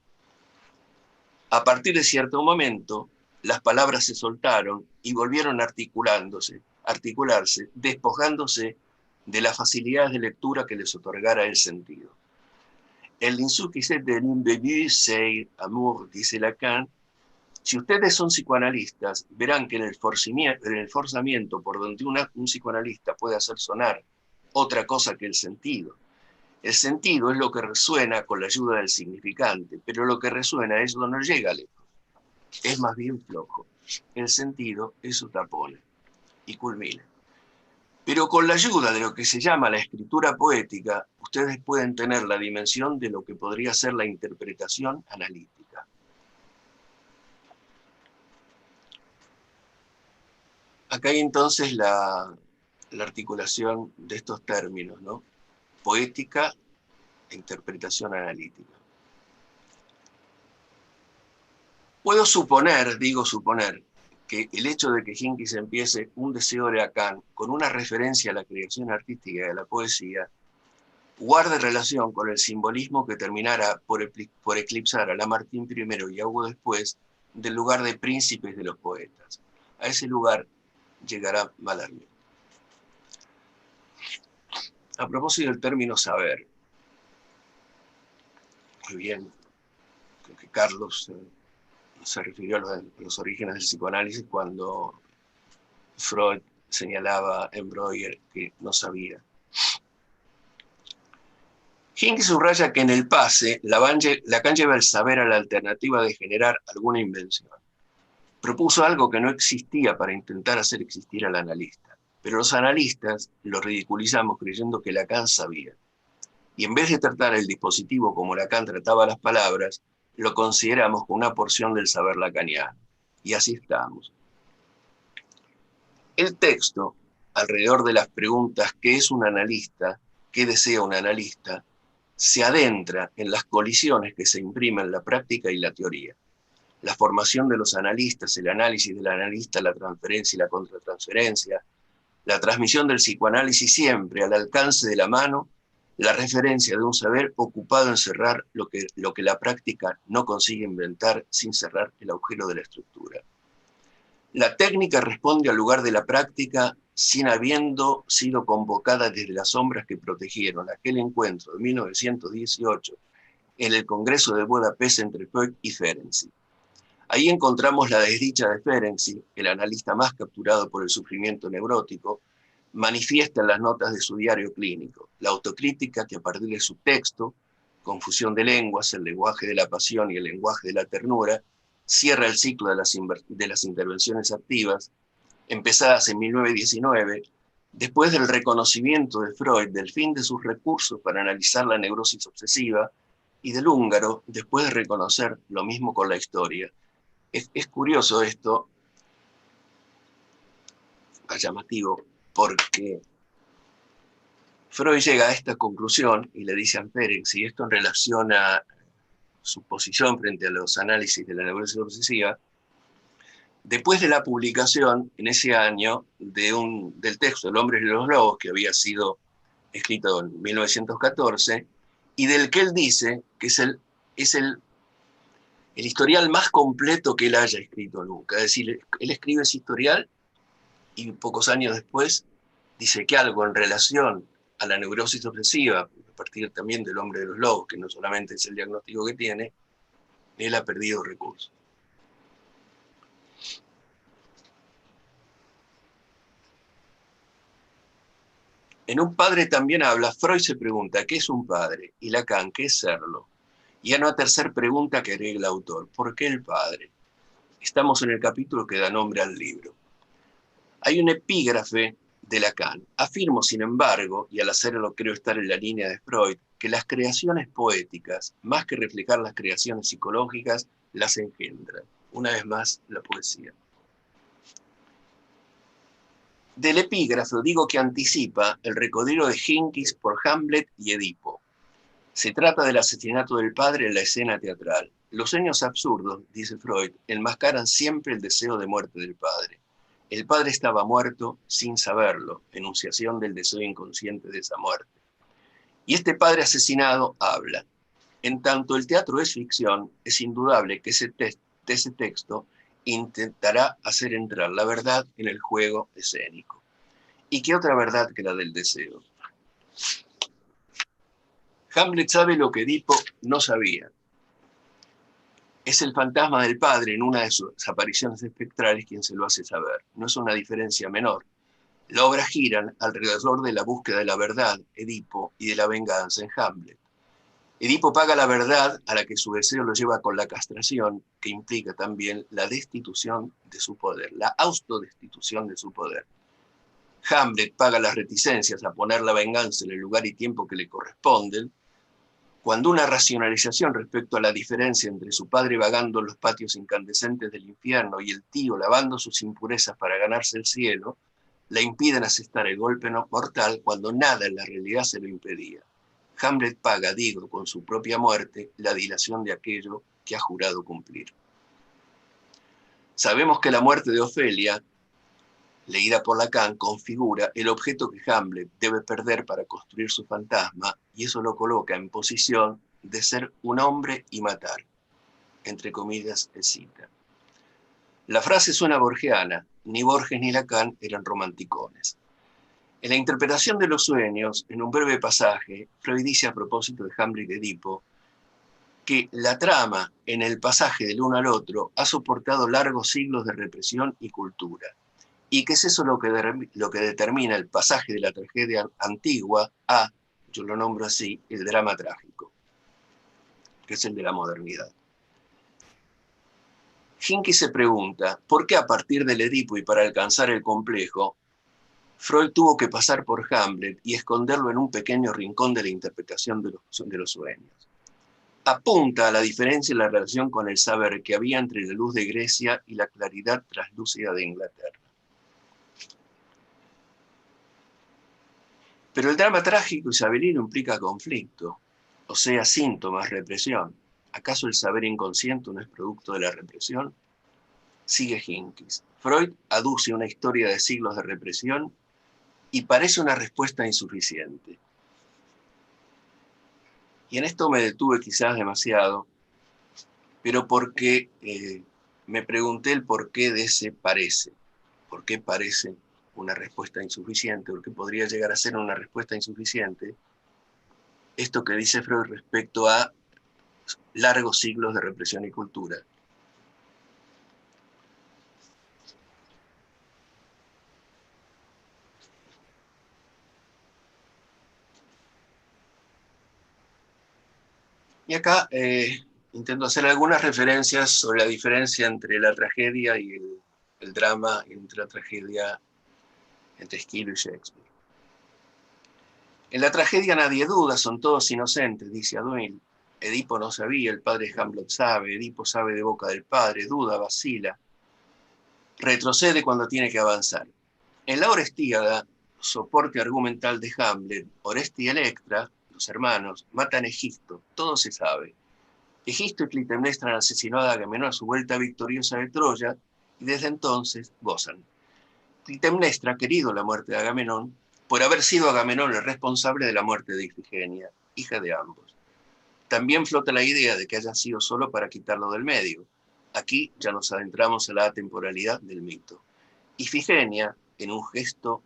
A partir de cierto momento, las palabras se soltaron y volvieron a articularse, despojándose de las facilidades de lectura que les otorgara el sentido. El insuffisait de l'imbégu c'est amour, dice Lacan. Si ustedes son psicoanalistas, verán que en el forzamiento por donde un psicoanalista puede hacer sonar otra cosa que el sentido. El sentido es lo que resuena con la ayuda del significante, pero lo que resuena eso no llega lejos. Es más bien flojo. El sentido eso tapona y culmina. Pero con la ayuda de lo que se llama la escritura poética, ustedes pueden tener la dimensión de lo que podría ser la interpretación analítica. Acá hay entonces la articulación de estos términos, ¿no? Poética e interpretación analítica. Puedo suponer, digo suponer, que el hecho de que Hincks empiece un deseo de Lacan con una referencia a la creación artística y a la poesía guarde relación con el simbolismo que terminara por eclipsar a Lamartine primero y a Hugo después del lugar de príncipes de los poetas. A ese lugar llegará Mallarmé. A propósito del término saber, muy bien, creo que Carlos se refirió a los orígenes del psicoanálisis cuando Freud señalaba en Breuer que no sabía. Hincks subraya que en el pase, Lacan lleva el saber a la alternativa de generar alguna invención. Propuso algo que no existía para intentar hacer existir al analista, pero los analistas lo ridiculizamos creyendo que Lacan sabía. Y en vez de tratar el dispositivo como Lacan trataba las palabras, lo consideramos como una porción del saber lacaniano. Y así estamos. El texto, alrededor de las preguntas ¿qué es un analista? ¿Qué desea un analista?, se adentra en las colisiones que se imprimen la práctica y la teoría. La formación de los analistas, el análisis del analista, la transferencia y la contratransferencia, la transmisión del psicoanálisis siempre al alcance de la mano, la referencia de un saber ocupado en cerrar lo que la práctica no consigue inventar sin cerrar el agujero de la estructura. La técnica responde al lugar de la práctica sin habiendo sido convocada desde las sombras que protegieron aquel encuentro de 1918 en el Congreso de Budapest entre Freud y Ferenczi. Ahí encontramos la desdicha de Ferenczi, el analista más capturado por el sufrimiento neurótico, manifiesta en las notas de su diario clínico la autocrítica que a partir de su texto, Confusión de lenguas, el lenguaje de la pasión y el lenguaje de la ternura, cierra el ciclo de las intervenciones activas, empezadas en 1919, después del reconocimiento de Freud del fin de sus recursos para analizar la neurosis obsesiva, y del húngaro, después de reconocer lo mismo con la historia. Es curioso esto, es llamativo, porque Freud llega a esta conclusión y le dice a Ferenczi, y esto en relación a su posición frente a los análisis de la neurosis obsesiva, después de la publicación en ese año del texto El hombre y los lobos, que había sido escrito en 1914, y del que él dice que es el historial más completo que él haya escrito nunca. Es decir, él escribe ese historial y pocos años después dice que algo en relación a la neurosis obsesiva, a partir también del hombre de los lobos, que no solamente es el diagnóstico que tiene, él ha perdido recursos. En Un padre también habla, Freud se pregunta, ¿qué es un padre? Y Lacan, ¿qué es serlo? Y hay una tercera pregunta que agrega el autor, ¿por qué el padre? Estamos en el capítulo que da nombre al libro. Hay un epígrafe de Lacan. Afirmo, sin embargo, y al hacerlo creo estar en la línea de Freud, que las creaciones poéticas, más que reflejar las creaciones psicológicas, las engendran. Una vez más, la poesía. Del epígrafo digo que anticipa el recorrido de Hinkis por Hamlet y Edipo. Se trata del asesinato del padre en la escena teatral. Los sueños absurdos, dice Freud, enmascaran siempre el deseo de muerte del padre. El padre estaba muerto sin saberlo, enunciación del deseo inconsciente de esa muerte. Y este padre asesinado habla. En tanto el teatro es ficción, es indudable que ese texto intentará hacer entrar la verdad en el juego escénico. ¿Y qué otra verdad que la del deseo? Hamlet sabe lo que Edipo no sabía. Es el fantasma del padre en una de sus apariciones espectrales quien se lo hace saber. No es una diferencia menor. La obra gira alrededor de la búsqueda de la verdad, Edipo, y de la venganza en Hamlet. Edipo paga la verdad a la que su deseo lo lleva con la castración, que implica también la destitución de su poder, la autodestitución de su poder. Hamlet paga las reticencias a poner la venganza en el lugar y tiempo que le corresponden, cuando una racionalización respecto a la diferencia entre su padre vagando en los patios incandescentes del infierno y el tío lavando sus impurezas para ganarse el cielo, le impiden asestar el golpe mortal cuando nada en la realidad se lo impedía. Hamlet paga, digo, con su propia muerte, la dilación de aquello que ha jurado cumplir. Sabemos que la muerte de Ofelia, leída por Lacan, configura el objeto que Hamlet debe perder para construir su fantasma, y eso lo coloca en posición de ser un hombre y matar, entre comillas, el cita. La frase suena borgiana, ni Borges ni Lacan eran romanticones. En la interpretación de los sueños, en un breve pasaje, Freud dice a propósito de Hamlet y Edipo, que la trama en el pasaje del uno al otro ha soportado largos siglos de represión y cultura, y que es eso lo que determina el pasaje de la tragedia antigua a, yo lo nombro así, el drama trágico, que es el de la modernidad. Hinkis se pregunta, ¿por qué a partir del Edipo y para alcanzar el complejo, Freud tuvo que pasar por Hamlet y esconderlo en un pequeño rincón de la interpretación de los sueños? Apunta a la diferencia en la relación con el saber que había entre la luz de Grecia y la claridad traslúcida de Inglaterra. Pero el drama trágico isabelino implica conflicto, o sea, síntomas, represión. ¿Acaso el saber inconsciente no es producto de la represión? Sigue Hinkis. Freud aduce una historia de siglos de represión y parece una respuesta insuficiente. Y en esto me detuve quizás demasiado, pero porque me pregunté el porqué de ese parece. ¿Por qué parece una respuesta insuficiente? ¿Por qué podría llegar a ser una respuesta insuficiente? Esto que dice Freud respecto a largos siglos de represión y cultura. Y acá intento hacer algunas referencias sobre la diferencia entre la tragedia y el drama, entre la tragedia entre Esquilo y Shakespeare. En la tragedia nadie duda, son todos inocentes, dice Aduin. Edipo no sabía, el padre Hamlet sabe, Edipo sabe de boca del padre, duda, vacila, retrocede cuando tiene que avanzar. En la Orestíada, soporte argumental de Hamlet, Oreste y Electra, los hermanos, matan a Egisto, todo se sabe. Egisto y Clitemnestra han asesinado a Agamenón a su vuelta victoriosa de Troya, y desde entonces gozan. Clitemnestra ha querido la muerte de Agamenón, por haber sido Agamenón el responsable de la muerte de Ifigenia, hija de ambos. También flota la idea de que haya sido solo para quitarlo del medio. Aquí ya nos adentramos a la atemporalidad del mito. Ifigenia, en un gesto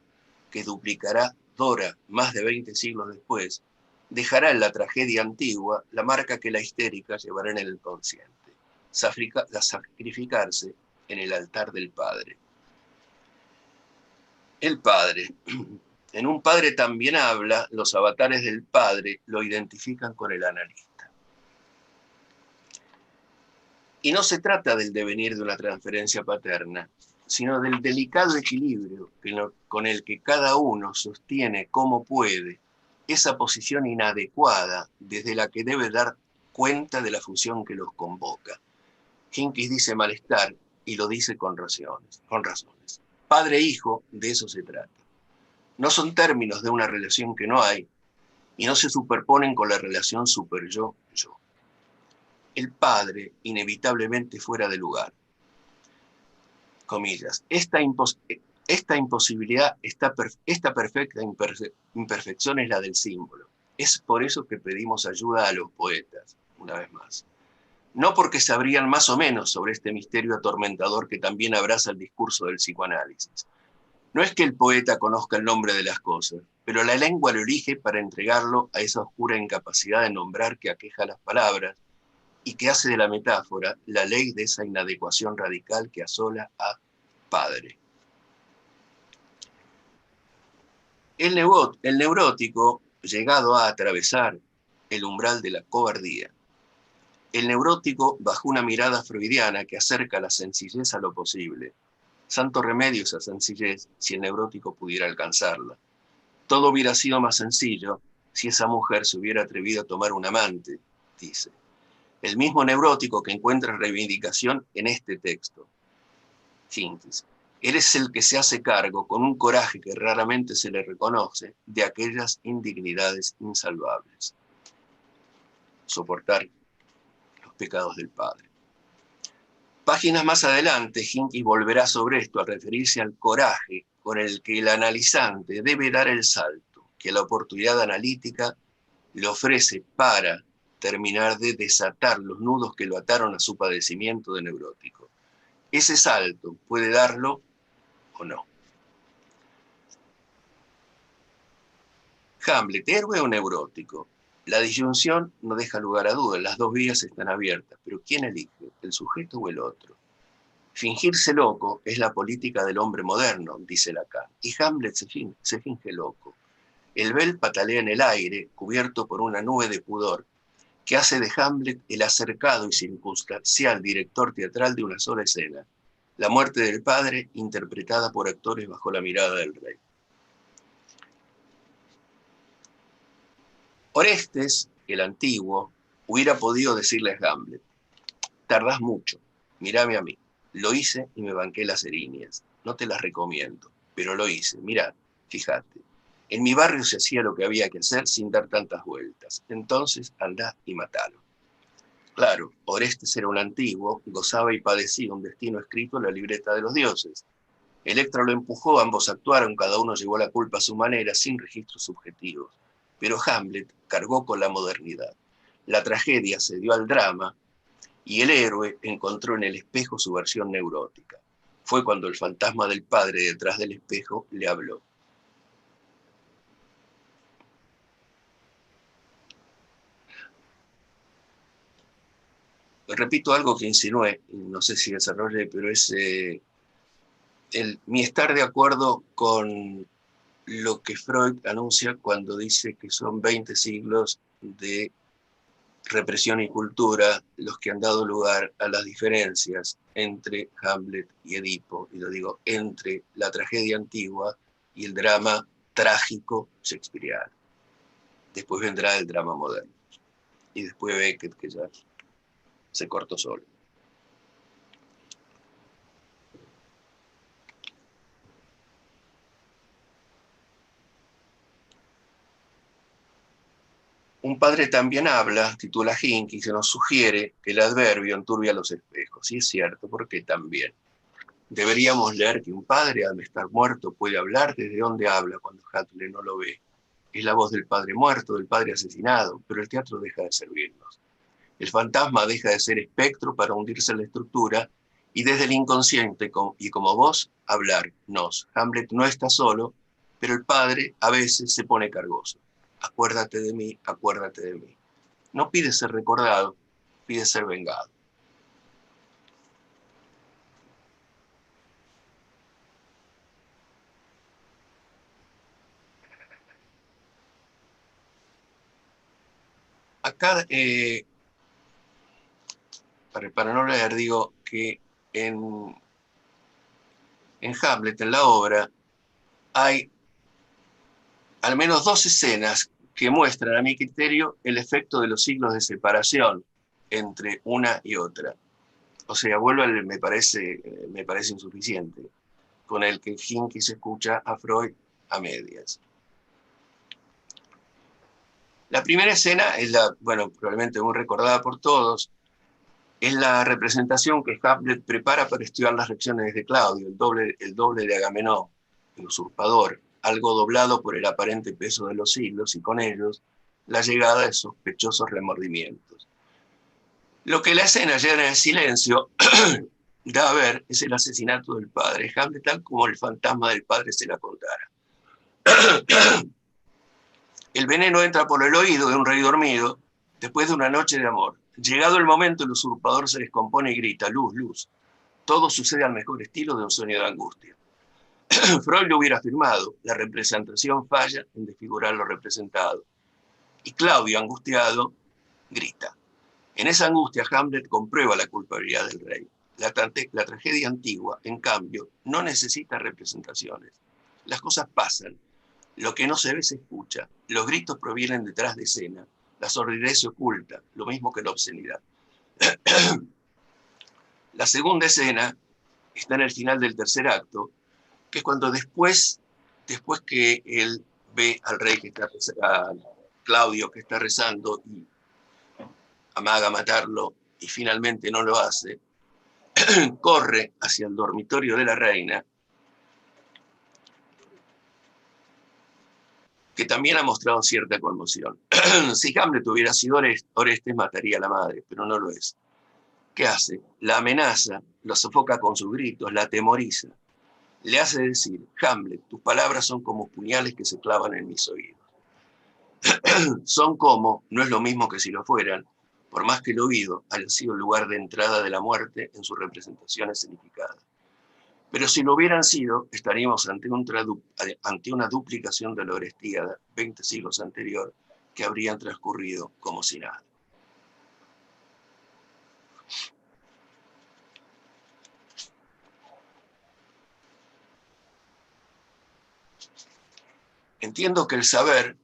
que duplicará Dora más de 20 siglos después, dejará en la tragedia antigua la marca que la histérica llevará en el consciente, sacrificarse en el altar del padre. El padre. En Un padre también habla, los avatares del padre lo identifican con el analista. Y no se trata del devenir de una transferencia paterna, sino del delicado equilibrio con el que cada uno sostiene como puede esa posición inadecuada desde la que debe dar cuenta de la función que los convoca. Hinckley dice malestar y lo dice con razones. Padre e hijo, de eso se trata. No son términos de una relación que no hay y no se superponen con la relación super-yo-yo. El padre, inevitablemente fuera de lugar. Comillas. Esta imposibilidad, esta perfecta imperfección es la del símbolo. Es por eso que pedimos ayuda a los poetas, una vez más. No porque sabrían más o menos sobre este misterio atormentador que también abraza el discurso del psicoanálisis. No es que el poeta conozca el nombre de las cosas, pero la lengua lo elige para entregarlo a esa oscura incapacidad de nombrar que aqueja las palabras y que hace de la metáfora la ley de esa inadecuación radical que asola a padre. El neurótico, llegado a atravesar el umbral de la cobardía. El neurótico bajo una mirada freudiana que acerca la sencillez a lo posible. Santo remedio esa sencillez si el neurótico pudiera alcanzarla. Todo hubiera sido más sencillo si esa mujer se hubiera atrevido a tomar un amante, dice. El mismo neurótico que encuentra reivindicación en este texto. Hinckley. Él es el que se hace cargo, con un coraje que raramente se le reconoce, de aquellas indignidades insalvables. Soportar los pecados del padre. Páginas más adelante, Hinckley volverá sobre esto a referirse al coraje con el que el analizante debe dar el salto, que la oportunidad analítica le ofrece para terminar de desatar los nudos que lo ataron a su padecimiento de neurótico. Ese salto puede darlo o no. Hamlet, héroe o neurótico. La disyunción no deja lugar a dudas, las dos vías están abiertas, pero ¿quién elige? ¿El sujeto o el otro? Fingirse loco es la política del hombre moderno, dice Lacan, y Hamlet se finge loco. El Bel patalea en el aire, cubierto por una nube de pudor, que hace de Hamlet el acercado y circunstancial director teatral de una sola escena, la muerte del padre interpretada por actores bajo la mirada del rey. Orestes, el antiguo, hubiera podido decirle a Hamlet, tardás mucho, mírame a mí, lo hice y me banqué las erinias, no te las recomiendo, pero lo hice, mirá, fíjate, en mi barrio se hacía lo que había que hacer sin dar tantas vueltas, entonces andá y matalo. Claro, Orestes era un antiguo, gozaba y padecía un destino escrito en la libreta de los dioses. Electra lo empujó, ambos actuaron, cada uno llevó la culpa a su manera, sin registros subjetivos. Pero Hamlet cargó con la modernidad. La tragedia se dio al drama y el héroe encontró en el espejo su versión neurótica. Fue cuando el fantasma del padre detrás del espejo le habló. repito algo que insinué, no sé si desarrollé, pero es mi estar de acuerdo con lo que Freud anuncia cuando dice que son 20 siglos de represión y cultura los que han dado lugar a las diferencias entre Hamlet y Edipo, y lo digo, entre la tragedia antigua y el drama trágico shakespeariano. Después vendrá el drama moderno, y después Beckett, que ya se cortó solo. Un padre también habla, titula Hinck, y se nos sugiere que el adverbio enturbia los espejos. Y es cierto, porque también. Deberíamos leer que un padre, al estar muerto, puede hablar desde donde habla cuando Hatle no lo ve. Es la voz del padre muerto, del padre asesinado, pero el teatro deja de servirnos. El fantasma deja de ser espectro para hundirse en la estructura y desde el inconsciente y como voz, hablarnos. Hamlet no está solo, pero el padre a veces se pone cargoso. Acuérdate de mí, acuérdate de mí. No pide ser recordado, pide ser vengado. Acá, para no leer, digo que en Hamlet, en la obra, hay al menos 2 escenas que muestran, a mi criterio, el efecto de los siglos de separación entre una y otra. O sea, vuelvo al me parece insuficiente, con el que Hinck se escucha a Freud a medias. La primera escena es probablemente muy recordada por todos, es la representación que Hamlet prepara para estudiar las lecciones de Claudio, el doble de Agamenón, el usurpador, algo doblado por el aparente peso de los siglos y con ellos la llegada de sospechosos remordimientos. Lo que la escena llena en silencio da a ver es el asesinato del padre. Hamlet, tal como el fantasma del padre se la contara. El veneno entra por el oído de un rey dormido después de una noche de amor. Llegado el momento, el usurpador se descompone y grita, luz, luz. Todo sucede al mejor estilo de un sueño de angustia. Freud lo hubiera afirmado, la representación falla en desfigurar lo representado. Y Claudio, angustiado, grita. En esa angustia, Hamlet comprueba la culpabilidad del rey. La tragedia antigua, en cambio, no necesita representaciones. Las cosas pasan. Lo que no se ve se escucha. Los gritos provienen detrás de escena. La sordidez se oculta, lo mismo que la obscenidad. La segunda escena está en el final del tercer acto, que es cuando después que él ve al rey a Claudio que está rezando y amaga matarlo y finalmente no lo hace, corre hacia el dormitorio de la reina, que también ha mostrado cierta conmoción. Si Hamlet hubiera sido Orestes, mataría a la madre, pero no lo es. ¿Qué hace? La amenaza, la sofoca con sus gritos, la atemoriza. Le hace decir, Hamlet, tus palabras son como puñales que se clavan en mis oídos. Son como, no es lo mismo que si lo fueran, por más que el oído haya sido el lugar de entrada de la muerte en su representación escenificada. Pero si lo hubieran sido, estaríamos ante una duplicación de la Orestíada, 20 siglos anterior, que habrían transcurrido como si nada. Entiendo que el saber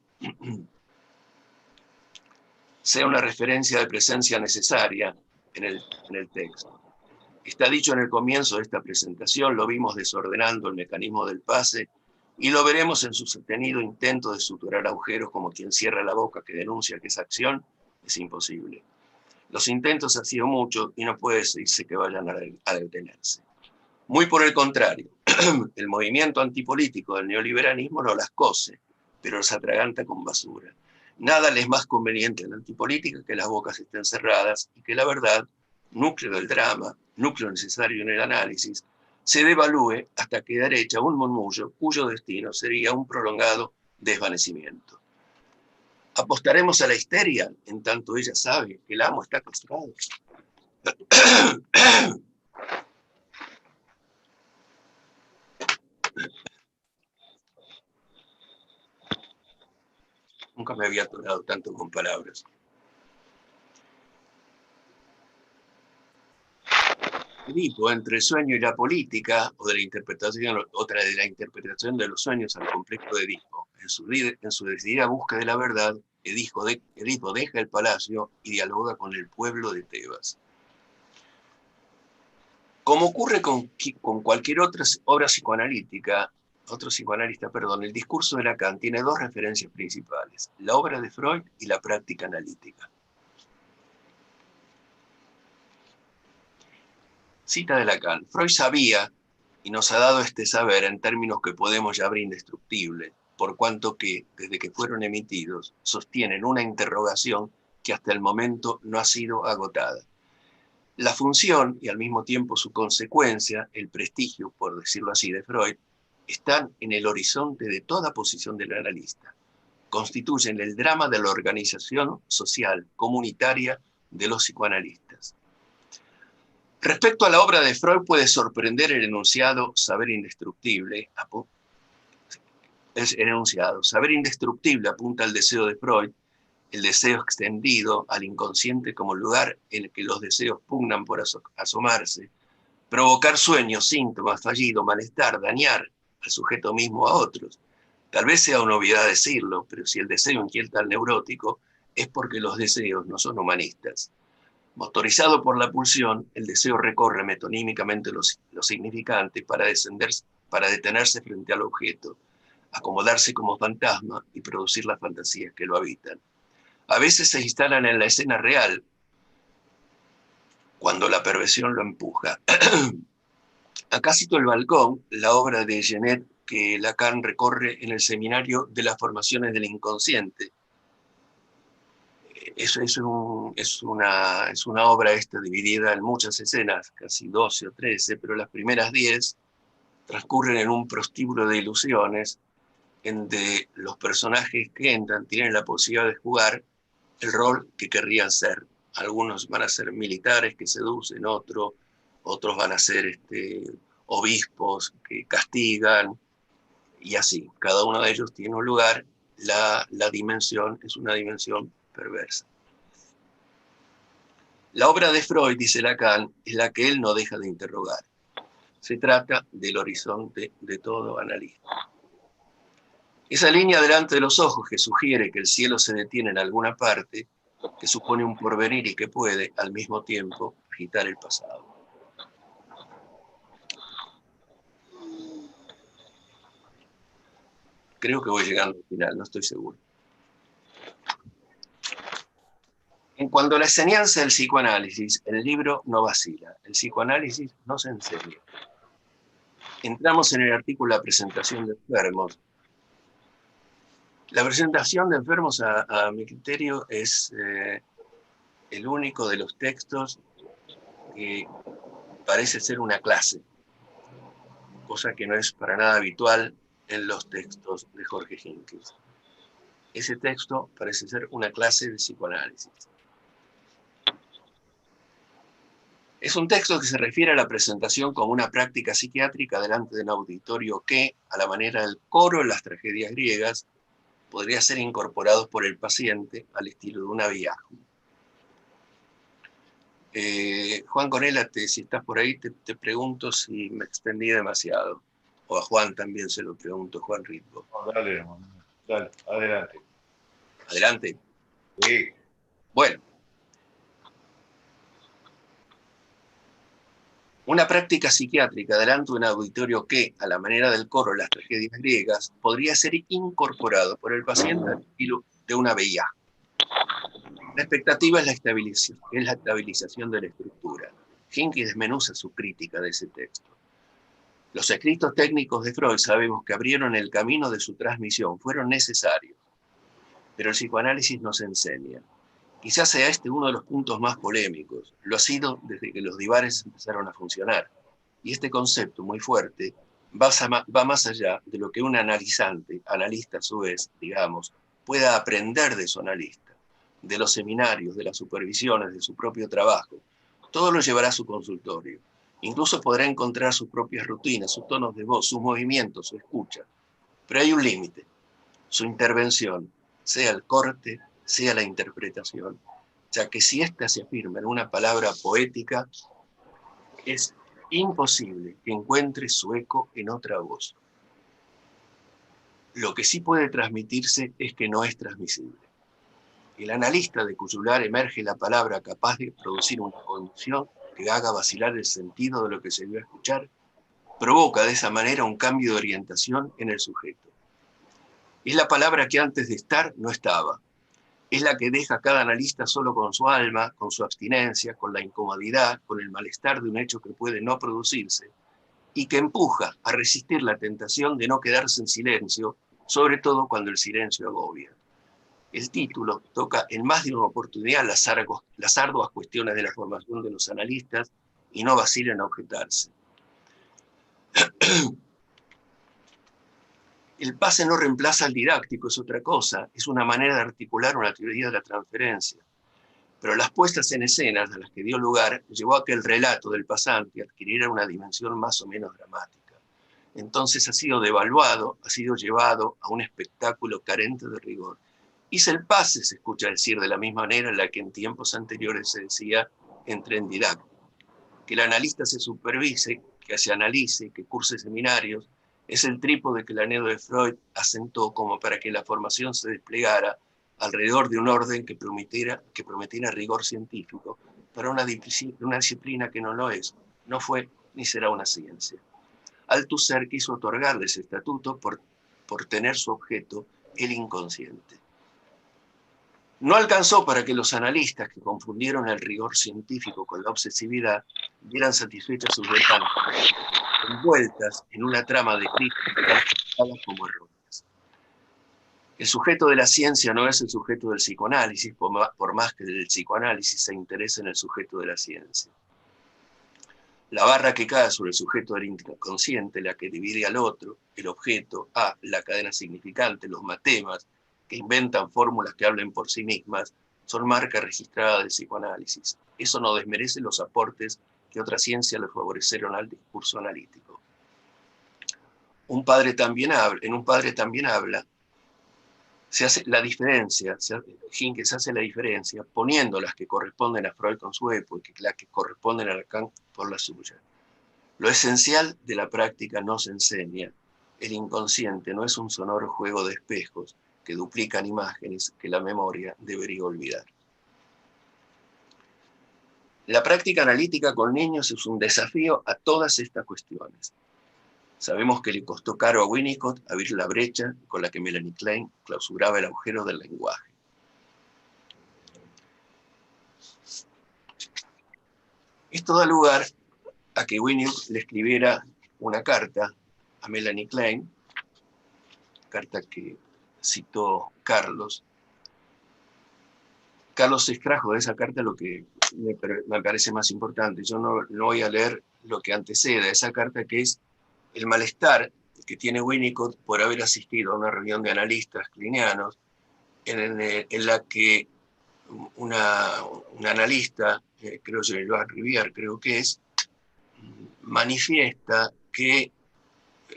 sea una referencia de presencia necesaria en el texto. Está dicho en el comienzo de esta presentación, lo vimos desordenando el mecanismo del pase y lo veremos en su sostenido intento de suturar agujeros como quien cierra la boca que denuncia que esa acción es imposible. Los intentos han sido muchos y no puede decirse que vayan a detenerse. Muy por el contrario, el movimiento antipolítico del neoliberalismo no las cose, pero los atraganta con basura. Nada les es más conveniente en la antipolítica que las bocas estén cerradas y que la verdad, núcleo del drama, núcleo necesario en el análisis, se devalúe hasta quedar hecha un murmullo cuyo destino sería un prolongado desvanecimiento. ¿Apostaremos a la histeria en tanto ella sabe que el amo está castrado? Nunca me había atorado tanto con palabras. Edipo, entre el sueño y la política, o de la interpretación, otra de la interpretación de los sueños al complejo de Edipo. En su decidida búsqueda de la verdad, Edipo deja el palacio y dialoga con el pueblo de Tebas. Como ocurre con cualquier otra obra psicoanalítica, el discurso de Lacan tiene dos referencias principales: la obra de Freud y la práctica analítica. Cita de Lacan: Freud sabía, y nos ha dado este saber en términos que podemos llamar indestructible, por cuanto que, desde que fueron emitidos, sostienen una interrogación que hasta el momento no ha sido agotada. La función y al mismo tiempo su consecuencia, el prestigio, por decirlo así, de Freud, están en el horizonte de toda posición del analista. Constituyen el drama de la organización social, comunitaria de los psicoanalistas. Respecto a la obra de Freud, puede sorprender el enunciado saber indestructible. Saber indestructible apunta al deseo de Freud, el deseo extendido al inconsciente como lugar en el que los deseos pugnan por asomarse, provocar sueños, síntomas, fallido, malestar, dañar al sujeto mismo o a otros. Tal vez sea una obviedad decirlo, pero si el deseo inquieta al neurótico, es porque los deseos no son humanistas. Motorizado por la pulsión, el deseo recorre metonímicamente lo significante para detenerse frente al objeto, acomodarse como fantasma y producir las fantasías que lo habitan. A veces se instalan en la escena real, cuando la perversión lo empuja. Acá cito El balcón, la obra de Genet que Lacan recorre en el seminario de las formaciones del inconsciente. Es una obra dividida en muchas escenas, casi 12 o 13, pero las primeras 10 transcurren en un prostíbulo de ilusiones, en donde los personajes que entran tienen la posibilidad de jugar el rol que querrían ser. Algunos van a ser militares que seducen, otros van a ser obispos que castigan, y así. Cada uno de ellos tiene un lugar. La dimensión es una dimensión perversa. La obra de Freud, dice Lacan, es la que él no deja de interrogar. Se trata del horizonte de todo analista. Esa línea delante de los ojos que sugiere que el cielo se detiene en alguna parte, que supone un porvenir y que puede, al mismo tiempo, agitar el pasado. Creo que voy llegando al final, no estoy seguro. En cuanto a la enseñanza del psicoanálisis, el libro no vacila. El psicoanálisis no se enseña. Entramos en el artículo La presentación de enfermos. La presentación de enfermos, a mi criterio, es el único de los textos que parece ser una clase, cosa que no es para nada habitual en los textos de Jorge Jenkins. Ese texto parece ser una clase de psicoanálisis. Es un texto que se refiere a la presentación como una práctica psiquiátrica delante de un auditorio que, a la manera del coro en las tragedias griegas, podría ser incorporado por el paciente al estilo de una viaje. Juan Conélate, si estás por ahí, te pregunto si me extendí demasiado. O a Juan también se lo pregunto, Juan Ritbo. No, dale, adelante. Adelante. Sí. Bueno. Una práctica psiquiátrica delante de un auditorio que, a la manera del coro de las tragedias griegas, podría ser incorporado por el paciente al estilo de una VIA. La expectativa es la estabilización de la estructura. Jenkins desmenuza su crítica de ese texto. Los escritos técnicos de Freud sabemos que abrieron el camino de su transmisión, fueron necesarios, pero el psicoanálisis nos enseña. Quizás sea este uno de los puntos más polémicos. Lo ha sido desde que los divares empezaron a funcionar. Y este concepto muy fuerte va más allá de lo que un analista a su vez, digamos, pueda aprender de su analista, de los seminarios, de las supervisiones, de su propio trabajo, Todo lo llevará a su consultorio. Incluso podrá encontrar sus propias rutinas, sus tonos de voz, sus movimientos, su escucha. Pero hay un límite, su intervención, sea el corte, sea la interpretación, ya que si ésta se afirma en una palabra poética, es imposible que encuentre su eco en otra voz. Lo que sí puede transmitirse es que no es transmisible. El analista de cuyo lugar emerge la palabra capaz de producir una condición que haga vacilar el sentido de lo que se dio a escuchar, provoca de esa manera un cambio de orientación en el sujeto. Es la palabra que antes de estar no estaba. Es la que deja a cada analista solo con su alma, con su abstinencia, con la incomodidad, con el malestar de un hecho que puede no producirse, y que empuja a resistir la tentación de no quedarse en silencio, sobre todo cuando el silencio agobia. El título toca en más de una oportunidad las arduas cuestiones de la formación de los analistas y no vacila en objetarse. El pase no reemplaza al didáctico, es otra cosa, es una manera de articular una teoría de la transferencia. Pero las puestas en escenas a las que dio lugar llevó a que el relato del pasante adquiriera una dimensión más o menos dramática. Entonces ha sido devaluado, ha sido llevado a un espectáculo carente de rigor. Y el pase se escucha decir de la misma manera en la que en tiempos anteriores se decía en tren didáctico. Que el analista se supervise, que se analice, que curse seminarios, es el trípode que el anhelo de Freud asentó como para que la formación se desplegara alrededor de un orden que prometiera rigor científico para una disciplina que no lo es, no fue ni será una ciencia. Althusser quiso otorgarle ese estatuto por tener su objeto el inconsciente. No alcanzó para que los analistas que confundieron el rigor científico con la obsesividad vieran satisfechas sus demandas, envueltas en una trama de críticas como erróneas. El sujeto de la ciencia no es el sujeto del psicoanálisis, por más que el psicoanálisis se interese en el sujeto de la ciencia. La barra que cae sobre el sujeto del inconsciente, la que divide al otro, el objeto, la cadena significante, los matemas, que inventan fórmulas que hablen por sí mismas, son marca registrada del psicoanálisis. Eso no desmerece los aportes que otras ciencias le favorecieron al discurso analítico. En un padre también habla, se hace la diferencia, Hinke se hace la diferencia poniendo las que corresponden a Freud con su época y las que corresponden a Lacan por la suya. Lo esencial de la práctica no se enseña. El inconsciente no es un sonoro juego de espejos que duplican imágenes que la memoria debería olvidar. La práctica analítica con niños es un desafío a todas estas cuestiones. Sabemos que le costó caro a Winnicott abrir la brecha con la que Melanie Klein clausuraba el agujero del lenguaje. Esto da lugar a que Winnicott le escribiera una carta a Melanie Klein, carta que citó Carlos. Carlos extrajo de esa carta lo que me parece más importante. Yo no voy a leer lo que antecede a esa carta, que es el malestar que tiene Winnicott por haber asistido a una reunión de analistas kleinianos en la que una analista, creo que Joan Rivière, creo que es, manifiesta que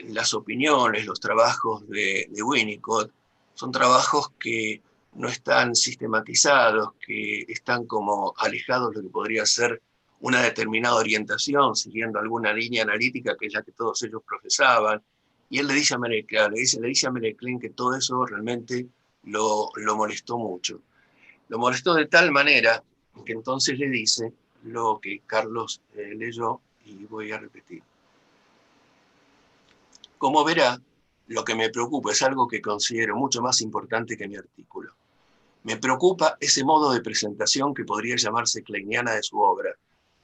las opiniones, los trabajos de Winnicott son trabajos que no están sistematizados, que están como alejados de lo que podría ser una determinada orientación, siguiendo alguna línea analítica que es la que todos ellos profesaban. Y él le dice a Melanie Klein que todo eso realmente lo molestó mucho. Lo molestó de tal manera que entonces le dice lo que Carlos leyó y voy a repetir. Como verá, lo que me preocupa es algo que considero mucho más importante que mi artículo. Me preocupa ese modo de presentación que podría llamarse kleiniana de su obra.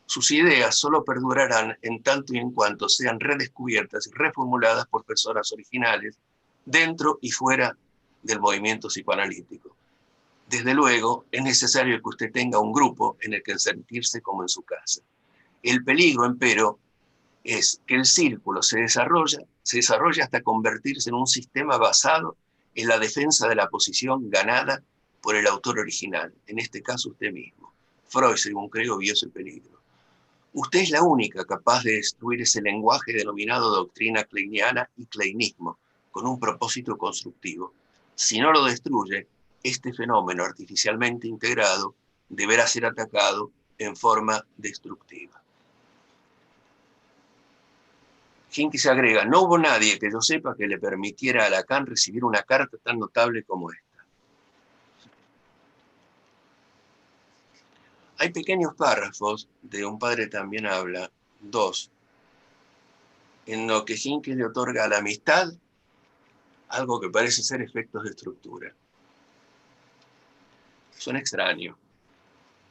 Sus ideas solo perdurarán en tanto y en cuanto sean redescubiertas y reformuladas por personas originales dentro y fuera del movimiento psicoanalítico. Desde luego, es necesario que usted tenga un grupo en el que sentirse como en su casa. El peligro, empero, es que el círculo se desarrolla hasta convertirse en un sistema basado en la defensa de la posición ganada por el autor original, en este caso usted mismo. Freud, según creo, vio ese peligro. Usted es la única capaz de destruir ese lenguaje denominado doctrina kleiniana y kleinismo, con un propósito constructivo. Si no lo destruye, este fenómeno artificialmente integrado deberá ser atacado en forma destructiva. Hinckley se agrega, no hubo nadie que yo sepa que le permitiera a Lacan recibir una carta tan notable como esta. Hay pequeños párrafos, de un padre también habla, 2, en lo que Hinckley le otorga a la amistad algo que parece ser efectos de estructura. Son extraños.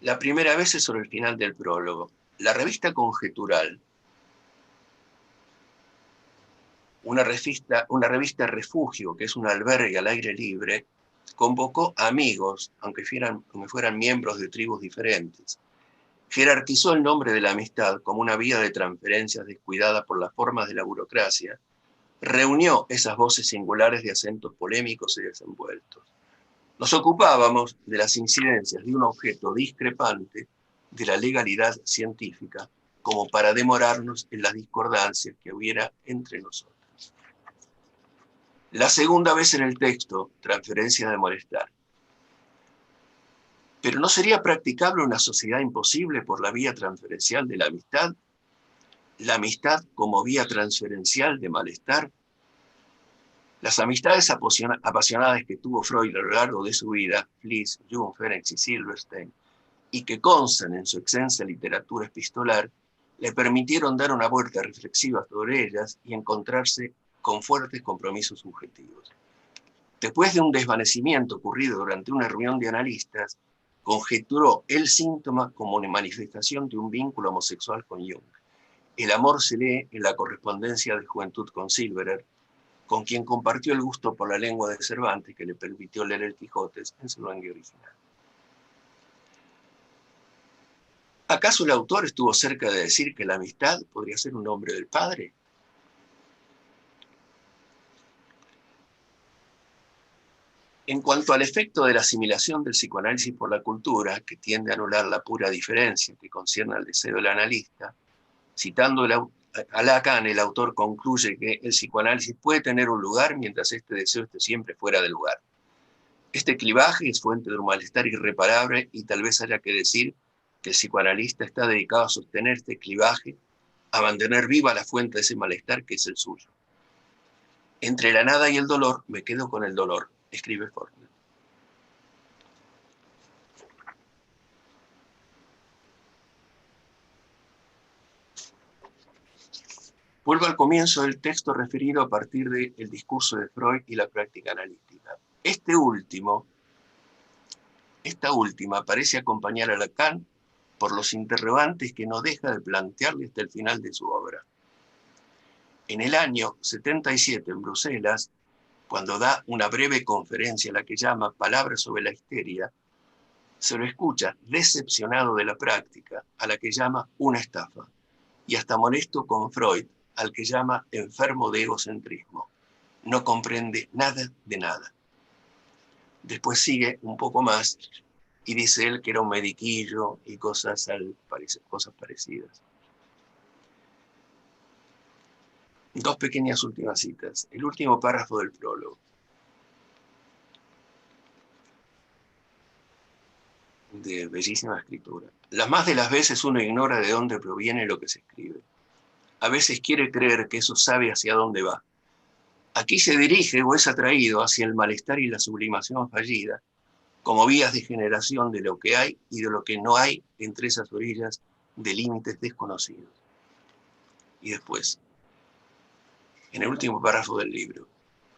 La primera vez es sobre el final del prólogo. La revista Conjetural, una revista refugio, que es un albergue al aire libre, convocó amigos, aunque fueran miembros de tribus diferentes. Jerarquizó el nombre de la amistad como una vía de transferencias descuidada por las formas de la burocracia. Reunió esas voces singulares de acentos polémicos y desenvueltos. Nos ocupábamos de las incidencias de un objeto discrepante de la legalidad científica, como para demorarnos en las discordancias que hubiera entre nosotros. La segunda vez en el texto, transferencia de molestar. ¿Pero no sería practicable una sociedad imposible por la vía transferencial de la amistad? ¿La amistad como vía transferencial de malestar? Las amistades apasionadas que tuvo Freud a lo largo de su vida, Fliess, Jung, Ferencz y Silverstein, y que constan en su extensa literatura epistolar, le permitieron dar una vuelta reflexiva sobre ellas y encontrarse con fuertes compromisos subjetivos. Después de un desvanecimiento ocurrido durante una reunión de analistas, conjeturó el síntoma como una manifestación de un vínculo homosexual con Jung. El amor se lee en la correspondencia de juventud con Silverer, con quien compartió el gusto por la lengua de Cervantes, que le permitió leer el Quijote en su lengua original. ¿Acaso el autor estuvo cerca de decir que la amistad podría ser un nombre del padre? En cuanto al efecto de la asimilación del psicoanálisis por la cultura, que tiende a anular la pura diferencia que concierne al deseo del analista, citando a Lacan, el autor concluye que el psicoanálisis puede tener un lugar mientras este deseo esté siempre fuera de lugar. Este clivaje es fuente de un malestar irreparable y tal vez haya que decir que el psicoanalista está dedicado a sostener este clivaje, a mantener viva la fuente de ese malestar que es el suyo. Entre la nada y el dolor, me quedo con el dolor, escribe Faulkner. Vuelvo al comienzo del texto referido a partir del discurso de Freud y la práctica analítica. Esta última parece acompañar a Lacan por los interrogantes que no deja de plantearle hasta el final de su obra. En el año 77, en Bruselas, cuando da una breve conferencia a la que llama Palabras sobre la histeria, se lo escucha decepcionado de la práctica, a la que llama una estafa, y hasta molesto con Freud, al que llama enfermo de egocentrismo. No comprende nada de nada. Después sigue un poco más y dice él que era un mediquillo y cosas parecidas. Dos pequeñas últimas citas. El último párrafo del prólogo. De bellísima escritura. Las más de las veces uno ignora de dónde proviene lo que se escribe. A veces quiere creer que eso sabe hacia dónde va. Aquí se dirige o es atraído hacia el malestar y la sublimación fallida, como vías de generación de lo que hay y de lo que no hay entre esas orillas de límites desconocidos. Y después, en el último párrafo del libro,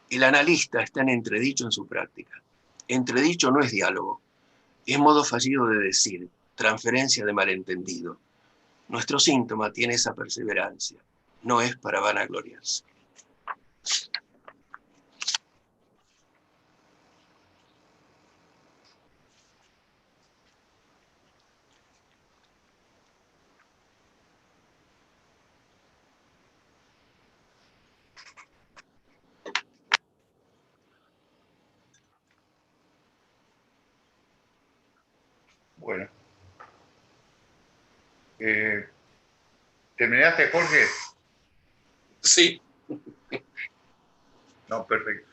el analista está en entredicho en su práctica. Entredicho no es diálogo, es modo fallido de decir, transferencia de malentendido. Nuestro síntoma tiene esa perseverancia, no es para vanagloriarse. Bueno, ¿Terminaste, Jorge? Sí. No, perfecto.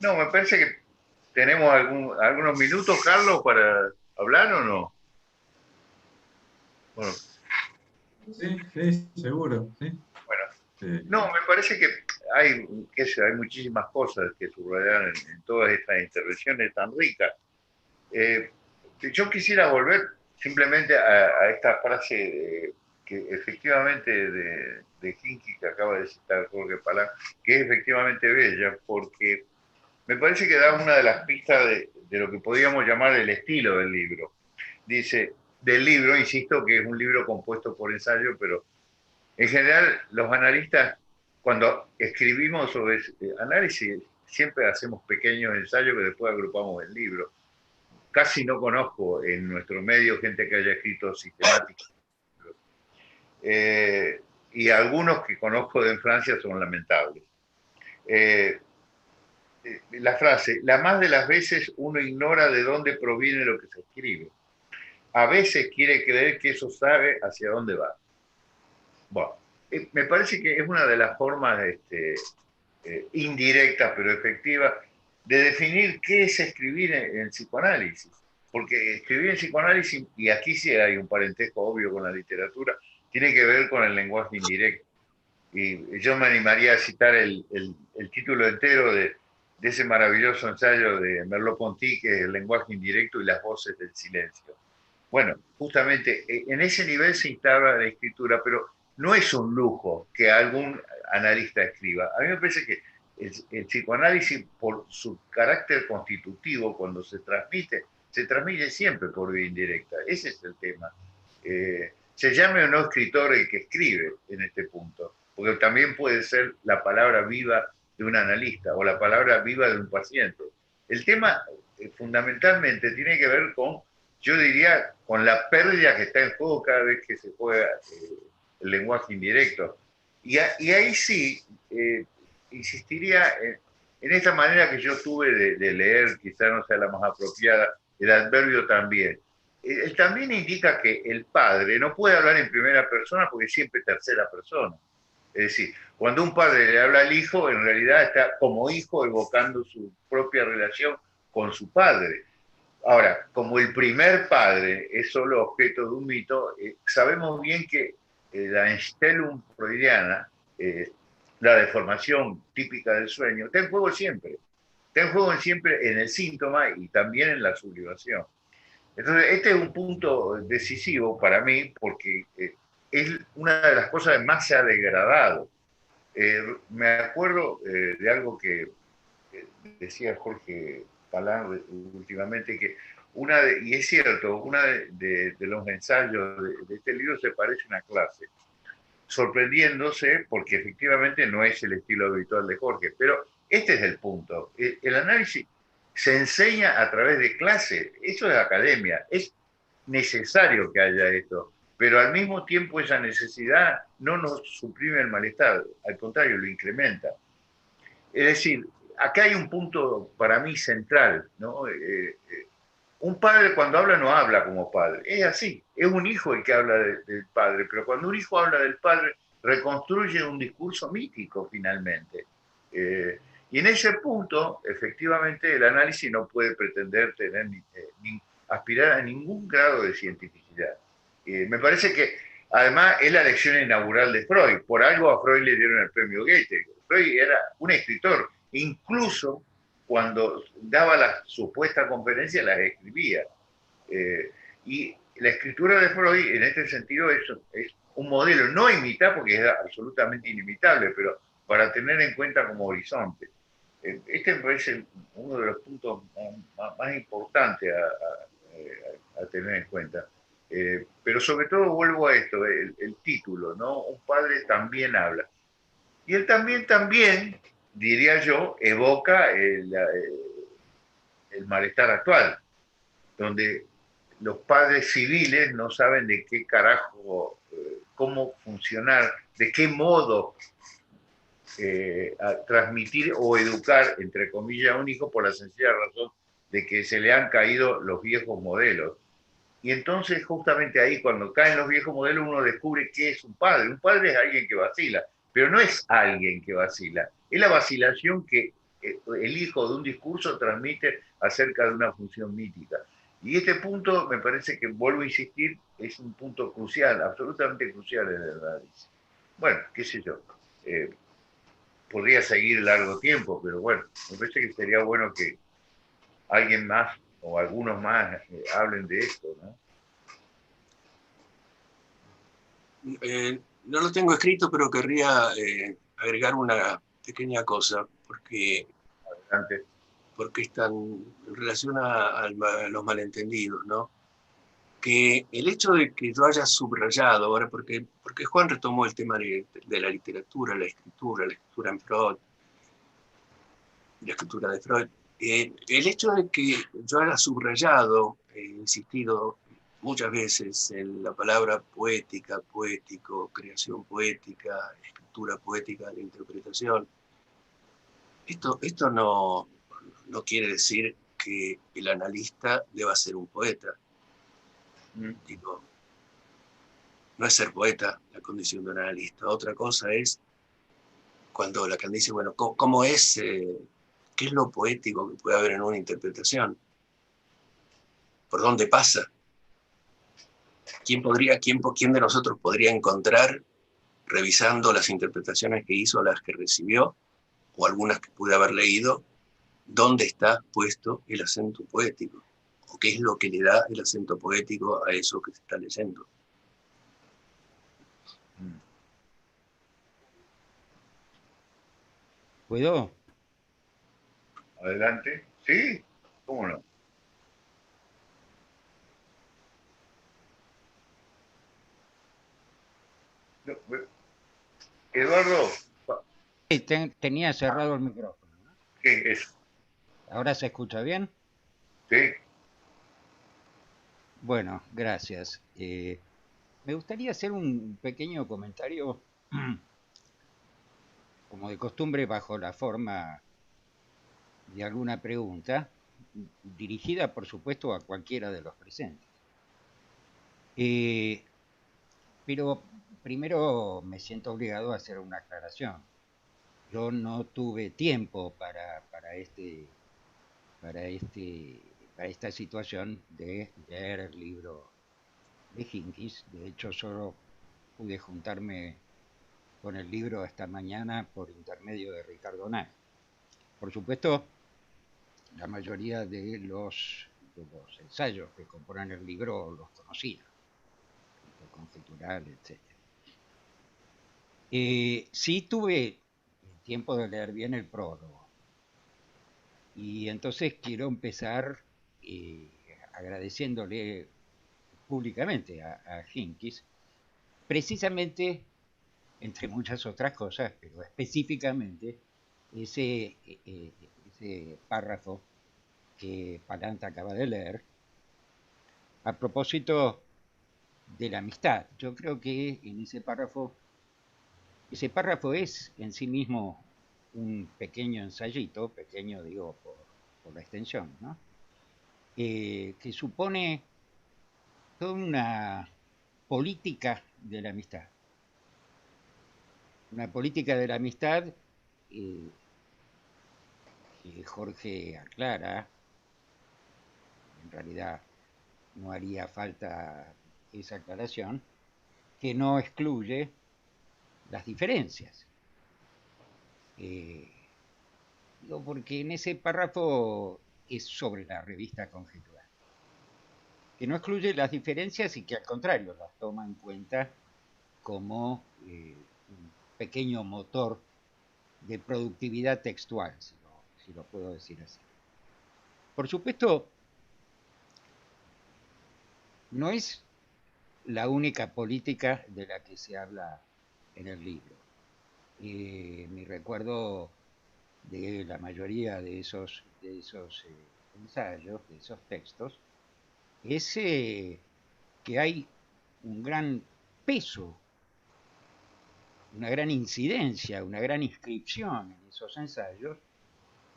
No, me parece que tenemos algunos minutos, Carlos, para hablar o no. Bueno, Sí, sí, seguro, sí. bueno. Eh, No, me parece que hay, hay muchísimas cosas que subrayar en todas estas intervenciones tan ricas. Yo quisiera volver simplemente a esta frase que efectivamente de Hinky que acaba de citar Jorge Palán, que es efectivamente bella, porque me parece que da una de las pistas de lo que podríamos llamar el estilo del libro. Dice, del libro, insisto que es un libro compuesto por ensayo, pero en general los analistas, cuando escribimos sobre análisis, siempre hacemos pequeños ensayos que después agrupamos en libros. Casi no conozco en nuestro medio gente que haya escrito sistemáticos. Y algunos que conozco de Francia son lamentables. La frase, la más de las veces uno ignora de dónde proviene lo que se escribe. A veces quiere creer que eso sabe hacia dónde va. Bueno, me parece que es una de las formas indirectas pero efectivas de definir qué es escribir en psicoanálisis. Porque escribir en psicoanálisis, y aquí sí hay un parentesco obvio con la literatura, tiene que ver con el lenguaje indirecto. Y yo me animaría a citar el título entero de ese maravilloso ensayo de Merleau-Ponty, que es El lenguaje indirecto y las voces del silencio. Bueno, justamente en ese nivel se instala la escritura, pero no es un lujo que algún analista escriba. A mí me parece que el psicoanálisis, por su carácter constitutivo, cuando se transmite siempre por vía indirecta. Ese es el tema. Se llame o no escritor el que escribe en este punto, porque también puede ser la palabra viva de un analista o la palabra viva de un paciente. El tema fundamentalmente tiene que ver con, yo diría, con la pérdida que está en juego cada vez que se juega el lenguaje indirecto. Y ahí sí, insistiría en esta manera que yo tuve de leer, quizá no sea la más apropiada, el adverbio también. Él también indica que el padre no puede hablar en primera persona porque siempre tercera persona. Es decir, cuando un padre le habla al hijo, en realidad está como hijo evocando su propia relación con su padre. Ahora, como el primer padre es solo objeto de un mito, sabemos bien que la enstellung freudiana, la deformación típica del sueño, está en juego siempre. Está en juego siempre en el síntoma y también en la sublevación. Entonces, este es un punto decisivo para mí porque es una de las cosas que más se ha degradado. Me acuerdo de algo que decía Jorge Palán últimamente, que y es cierto, una de los ensayos de este libro se parece a una clase, sorprendiéndose porque efectivamente no es el estilo habitual de Jorge, pero este es el punto. El análisis se enseña a través de clases, eso es academia, es necesario que haya esto, pero al mismo tiempo esa necesidad no nos suprime el malestar, al contrario, lo incrementa. Es decir, acá hay un punto para mí central, ¿no? Un padre cuando habla no habla como padre, es así, es un hijo el que habla del padre, pero cuando un hijo habla del padre reconstruye un discurso mítico finalmente. Y en ese punto, efectivamente, el análisis no puede pretender tener ni aspirar a ningún grado de cientificidad. Me parece que además es la lección inaugural de Freud, por algo a Freud le dieron el premio Goethe. Freud era un escritor, incluso cuando daba la supuesta conferencia las escribía. Y la escritura de Freud en este sentido es un modelo, no imitar porque es absolutamente inimitable, pero para tener en cuenta como horizonte. Este me parece uno de los puntos más importantes a tener en cuenta. Pero sobre todo vuelvo a esto, el título, ¿no? Un padre también habla. Y él también, diría yo, evoca el malestar actual, donde los padres civiles no saben de qué carajo, cómo funcionar, de qué modo transmitir o educar, entre comillas, a un hijo por la sencilla razón de que se le han caído los viejos modelos. Y entonces justamente ahí, cuando caen los viejos modelos, uno descubre qué es un padre. Un padre es alguien que vacila, pero no es alguien que vacila. Es la vacilación que el hijo de un discurso transmite acerca de una función mítica. Y este punto, me parece que, vuelvo a insistir, es un punto crucial, absolutamente crucial en el análisis. Bueno, qué sé yo. Podría seguir largo tiempo, pero bueno, me parece que sería bueno que alguien más o algunos más hablen de esto, ¿no? No lo tengo escrito, pero querría agregar una pequeña cosa, Adelante. porque están en relación a los malentendidos, ¿no? Que el hecho de que yo haya subrayado ahora, porque Juan retomó el tema de la literatura, la escritura en Freud, la escritura de Freud, el hecho de que yo haya subrayado, insistido muchas veces en la palabra poética, poético, creación poética, escritura poética de interpretación, esto no quiere decir que el analista deba ser un poeta. Digo, no es ser poeta la condición de un analista. Otra cosa es cuando Lacan dice, bueno, ¿cómo es, qué es lo poético que puede haber en una interpretación? ¿Por dónde pasa? ¿Quién de nosotros podría encontrar, revisando las interpretaciones que hizo, las que recibió, o algunas que pude haber leído, dónde está puesto el acento poético? ¿O qué es lo que le da el acento poético a eso que se está leyendo? ¿Puedo? Adelante. Sí, cómo no. Eduardo, Sí, tenía cerrado el micrófono, ¿no? ¿qué es? ¿Ahora se escucha bien? Sí, Bueno, gracias. Me gustaría hacer un pequeño comentario, como de costumbre, bajo la forma de alguna pregunta, dirigida, por supuesto, a cualquiera de los presentes. Pero primero me siento obligado a hacer una aclaración. Yo no tuve tiempo para esta situación de leer el libro de Hinkis. De hecho, solo pude juntarme con el libro esta mañana por intermedio de Ricardo Nay. Por supuesto, la mayoría de los ensayos que componen el libro los conocía, el conjetural, etc. Sí tuve tiempo de leer bien el prólogo, y entonces quiero empezar agradeciéndole públicamente a Hinkis, precisamente, entre muchas otras cosas, pero específicamente ese párrafo que Palanta acaba de leer, a propósito de la amistad. Yo creo que en ese párrafo es en sí mismo un pequeño ensayito, pequeño digo por la extensión, ¿no? Que supone toda una política de la amistad. Una política de la amistad eh, que Jorge aclara, en realidad no haría falta esa aclaración, que no excluye las diferencias. Digo, porque en ese párrafo es sobre la revista conjetural, que no excluye las diferencias y que al contrario las toma en cuenta como un pequeño motor de productividad textual, si lo puedo decir así. Por supuesto, no es la única política de la que se habla en el libro. Mi recuerdo de la mayoría de esos ensayos, de esos textos, es que hay un gran peso, una gran incidencia, una gran inscripción en esos ensayos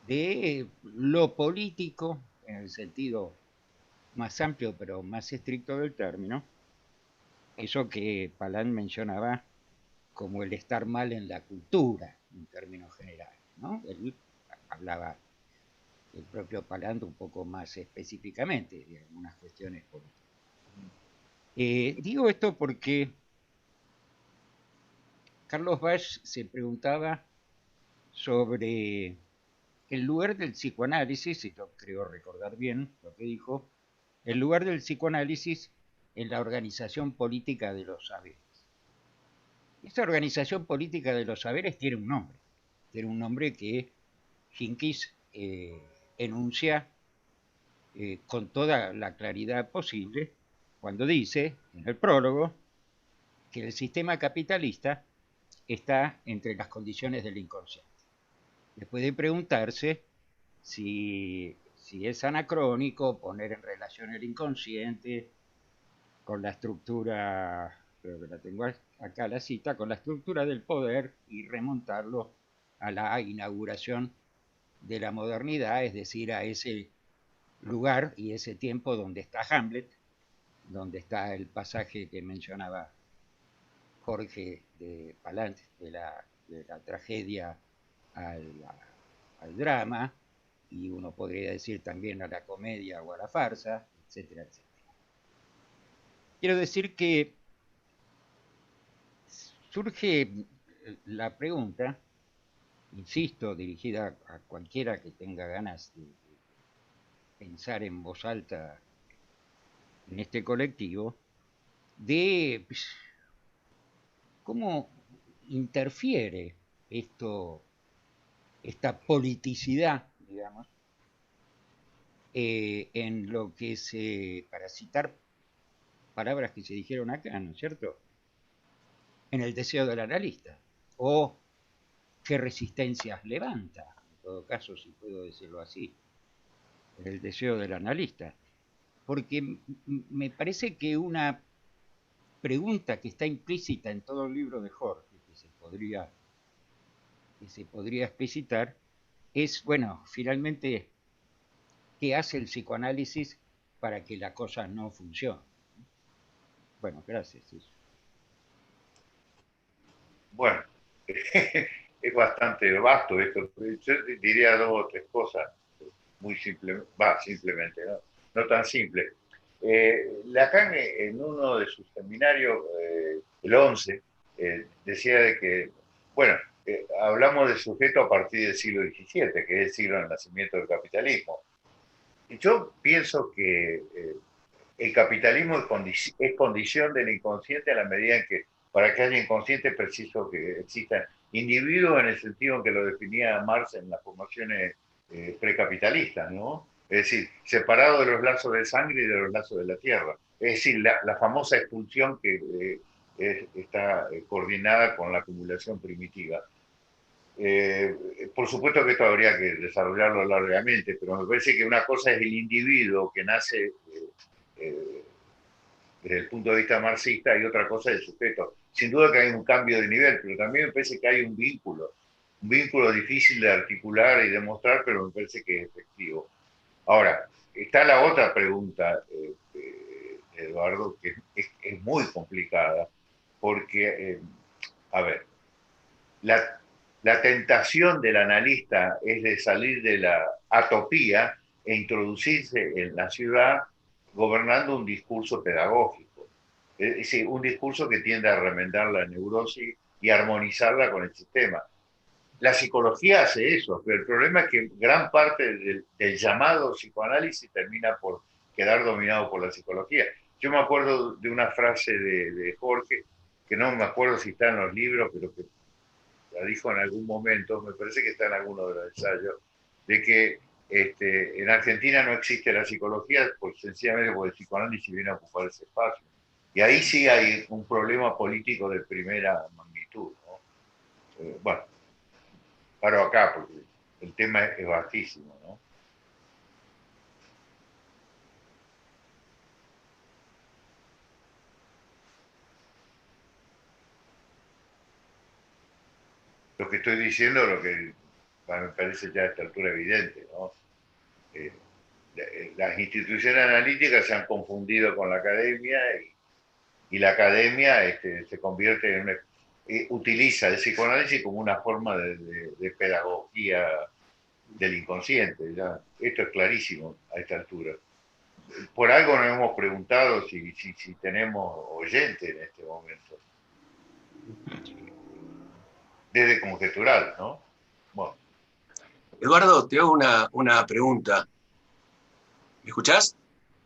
de lo político en el sentido más amplio pero más estricto del término, eso que Palán mencionaba como el estar mal en la cultura, en términos generales, ¿no? Él hablaba, el propio Palán, un poco más específicamente de algunas cuestiones políticas. Digo esto porque Carlos Bach se preguntaba sobre el lugar del psicoanálisis, y yo creo recordar bien lo que dijo, el lugar del psicoanálisis en la organización política de los saberes. Esta organización política de los saberes tiene un nombre que Hincks enuncia con toda la claridad posible cuando dice, en el prólogo, que el sistema capitalista está entre las condiciones del inconsciente. Después de preguntarse si es anacrónico poner en relación el inconsciente con la estructura, creo que la tengo acá la cita, con la estructura del poder y remontarlo a la inauguración de la modernidad, es decir, a ese lugar y ese tiempo donde está Hamlet, donde está el pasaje que mencionaba Jorge de Palant, de la tragedia al drama, y uno podría decir también a la comedia o a la farsa, etcétera, etcétera. Quiero decir que surge la pregunta, insisto, dirigida a cualquiera que tenga ganas de pensar en voz alta en este colectivo, de cómo interfiere esta politicidad, digamos, en lo que para citar palabras que se dijeron acá, ¿no es cierto?, en el deseo del analista, o qué resistencias levanta, en todo caso, si puedo decirlo así, en el deseo del analista. Porque me parece que una pregunta que está implícita en todo el libro de Jorge, que se podría explicitar, es, bueno, finalmente, ¿qué hace el psicoanálisis para que la cosa no funcione? Bueno, gracias. Bueno, es bastante vasto esto. Yo diría dos o tres cosas, muy simplemente, ¿no? No tan simple. Lacan en uno de sus seminarios, el 11, decía de que, bueno, hablamos de sujeto a partir del siglo XVII, que es el siglo del nacimiento del capitalismo. Y yo pienso que el capitalismo es condición del inconsciente a la medida en que para que haya inconsciente es preciso que existan individuos en el sentido en que lo definía Marx en las formaciones precapitalistas, ¿no? Es decir, separado de los lazos de sangre y de los lazos de la tierra. Es decir, la famosa expulsión que está coordinada con la acumulación primitiva. Por supuesto que esto habría que desarrollarlo largamente, pero me parece que una cosa es el individuo que nace eh, desde el punto de vista marxista y otra cosa es el sujeto. Sin duda que hay un cambio de nivel, pero también me parece que hay un vínculo difícil de articular y demostrar, pero me parece que es efectivo. Ahora, está la otra pregunta, Eduardo, que es muy complicada, porque, a ver, la, la tentación del analista es de salir de la atopía e introducirse en la ciudad gobernando un discurso pedagógico. Es decir, un discurso que tiende a remendar la neurosis y armonizarla con el sistema. La psicología hace eso, pero el problema es que gran parte del llamado psicoanálisis termina por quedar dominado por la psicología. Yo me acuerdo de una frase de Jorge, que no me acuerdo si está en los libros, pero que la dijo en algún momento, me parece que está en alguno de los ensayos, de que en Argentina no existe la psicología sencillamente porque el psicoanálisis viene a ocupar ese espacio. Y ahí sí hay un problema político de primera magnitud, ¿no? Bueno, paro acá porque el tema es vastísimo, ¿no? Lo que estoy diciendo, lo que me parece ya a esta altura evidente, ¿no? las instituciones analíticas se han confundido con la academia y la academia se convierte en una, utiliza el psicoanálisis como una forma de pedagogía del inconsciente. Ya. Esto es clarísimo a esta altura. Por algo nos hemos preguntado si tenemos oyente en este momento. Desde conjetural, ¿no? Bueno. Eduardo, te hago una pregunta. ¿Me escuchás?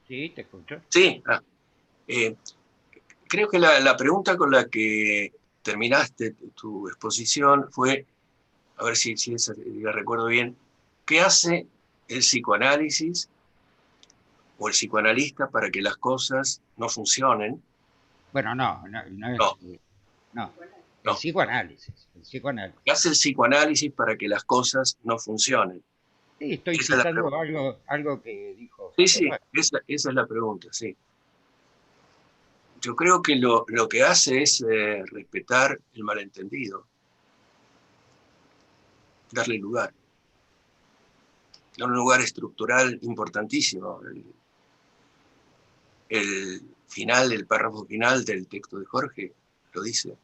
Sí, te escucho. Sí. Creo que la pregunta con la que terminaste tu exposición fue, a ver si esa la recuerdo bien, ¿qué hace el psicoanálisis o el psicoanalista para que las cosas no funcionen? Bueno, no es, No, no. no. El psicoanálisis. ¿Qué hace el psicoanálisis para que las cosas no funcionen? Sí, estoy Esa es la citando pregunta. algo que dijo Sí, Javier sí, Duarte. esa es la pregunta, sí. Yo creo que lo que hace es respetar el malentendido, darle lugar. Un lugar estructural importantísimo. El final, el párrafo final del texto de Jorge lo dice.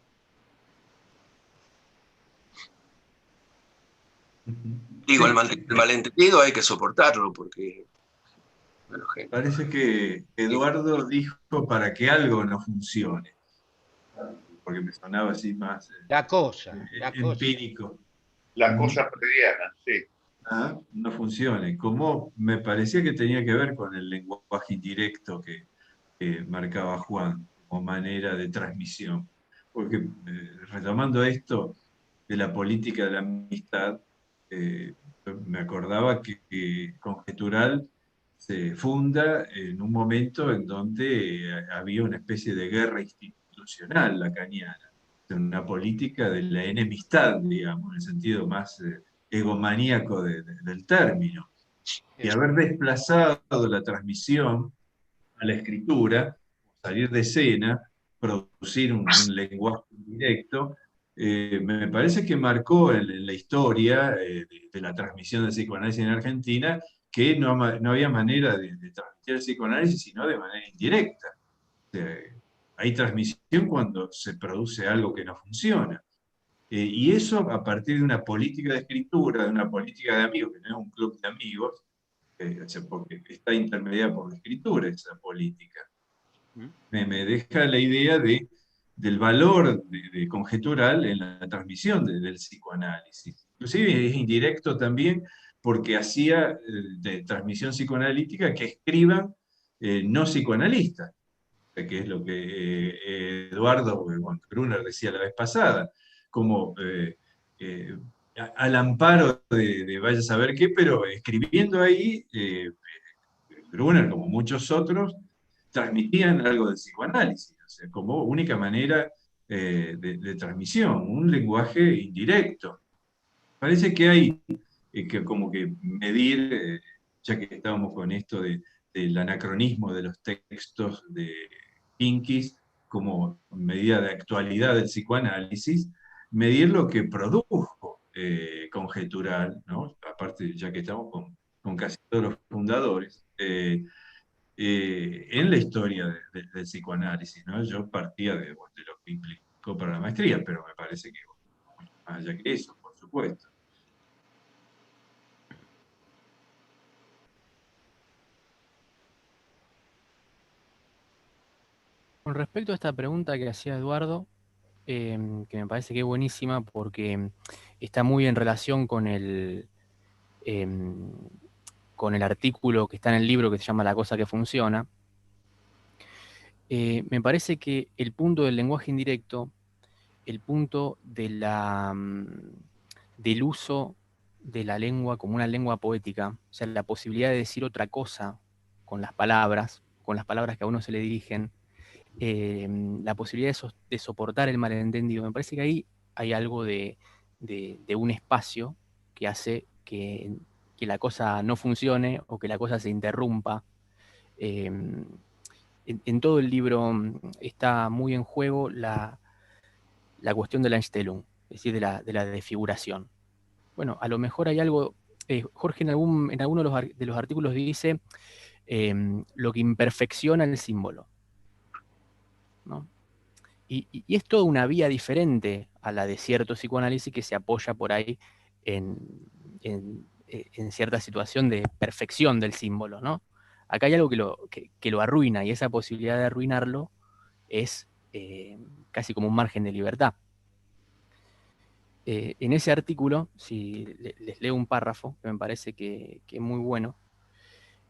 Digo, el malentendido hay que soportarlo porque... Bueno, Parece que Eduardo dijo para que algo no funcione, porque me sonaba así más La cosa. empírico. La cosa previana, sí. No funcione. Como me parecía que tenía que ver con el lenguaje indirecto que marcaba Juan como manera de transmisión. Porque retomando esto de la política de la amistad, eh, me acordaba que Conjetural se funda en un momento en donde había una especie de guerra institucional lacaniana, una política de la enemistad, digamos, en el sentido más egomaníaco del término. Y haber desplazado la transmisión a la escritura, salir de escena, producir un lenguaje directo, me parece que marcó en la historia de la transmisión del psicoanálisis en Argentina que no había manera de transmitir el psicoanálisis sino de manera indirecta. Hay transmisión cuando se produce algo que no funciona. Y eso a partir de una política de escritura, de una política de amigos, que no es un club de amigos, o sea, porque está intermediada por la escritura esa política. Me deja la idea del valor de conjetural en la transmisión del psicoanálisis. Inclusive es indirecto también porque hacía de transmisión psicoanalítica que escriban no psicoanalistas, que es lo que Eduardo Gruner decía la vez pasada, como al amparo de vaya a saber qué, pero escribiendo ahí, Gruner, como muchos otros, transmitían algo del psicoanálisis, o sea, como única manera de transmisión, un lenguaje indirecto. Parece que hay que como que medir, ya que estábamos con esto del anacronismo de los textos de Pinkis como medida de actualidad del psicoanálisis, medir lo que produjo Conjetural, ¿no? Aparte, ya que estamos con casi todos los fundadores, en la historia del psicoanálisis, ¿no? Yo partía de lo que implicó para la maestría, pero me parece que mucho más allá que eso, por supuesto. Con respecto a esta pregunta que hacía Eduardo, que me parece que es buenísima porque está muy en relación con el artículo que está en el libro que se llama La cosa que funciona. Me parece que el punto del lenguaje indirecto, el punto del uso de la lengua como una lengua poética, o sea, la posibilidad de decir otra cosa con las palabras que a uno se le dirigen, la posibilidad de soportar el malentendido, me parece que ahí hay algo de un espacio que hace que la cosa no funcione o que la cosa se interrumpa. En todo el libro está muy en juego la cuestión de la Einstellung, es decir, de la desfiguración. Bueno, a lo mejor hay algo Jorge en alguno de los artículos dice lo que imperfecciona el símbolo, ¿no? Y es toda una vía diferente a la de cierto psicoanálisis que se apoya por ahí en, en cierta situación de perfección del símbolo, ¿no? Acá hay algo que lo arruina, y esa posibilidad de arruinarlo es casi como un margen de libertad. En ese artículo, si les leo un párrafo, que me parece que es muy bueno,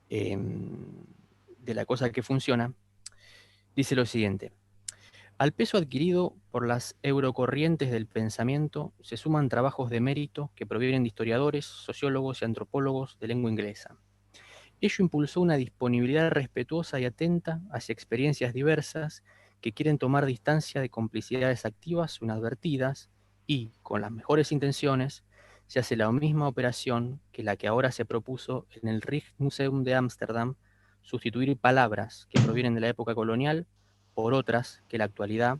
de la cosa que funciona, dice lo siguiente: al peso adquirido por las eurocorrientes del pensamiento se suman trabajos de mérito que provienen de historiadores, sociólogos y antropólogos de lengua inglesa. Ello impulsó una disponibilidad respetuosa y atenta hacia experiencias diversas que quieren tomar distancia de complicidades activas o inadvertidas y, con las mejores intenciones, se hace la misma operación que la que ahora se propuso en el Rijksmuseum de Ámsterdam: sustituir palabras que provienen de la época colonial por otras que la actualidad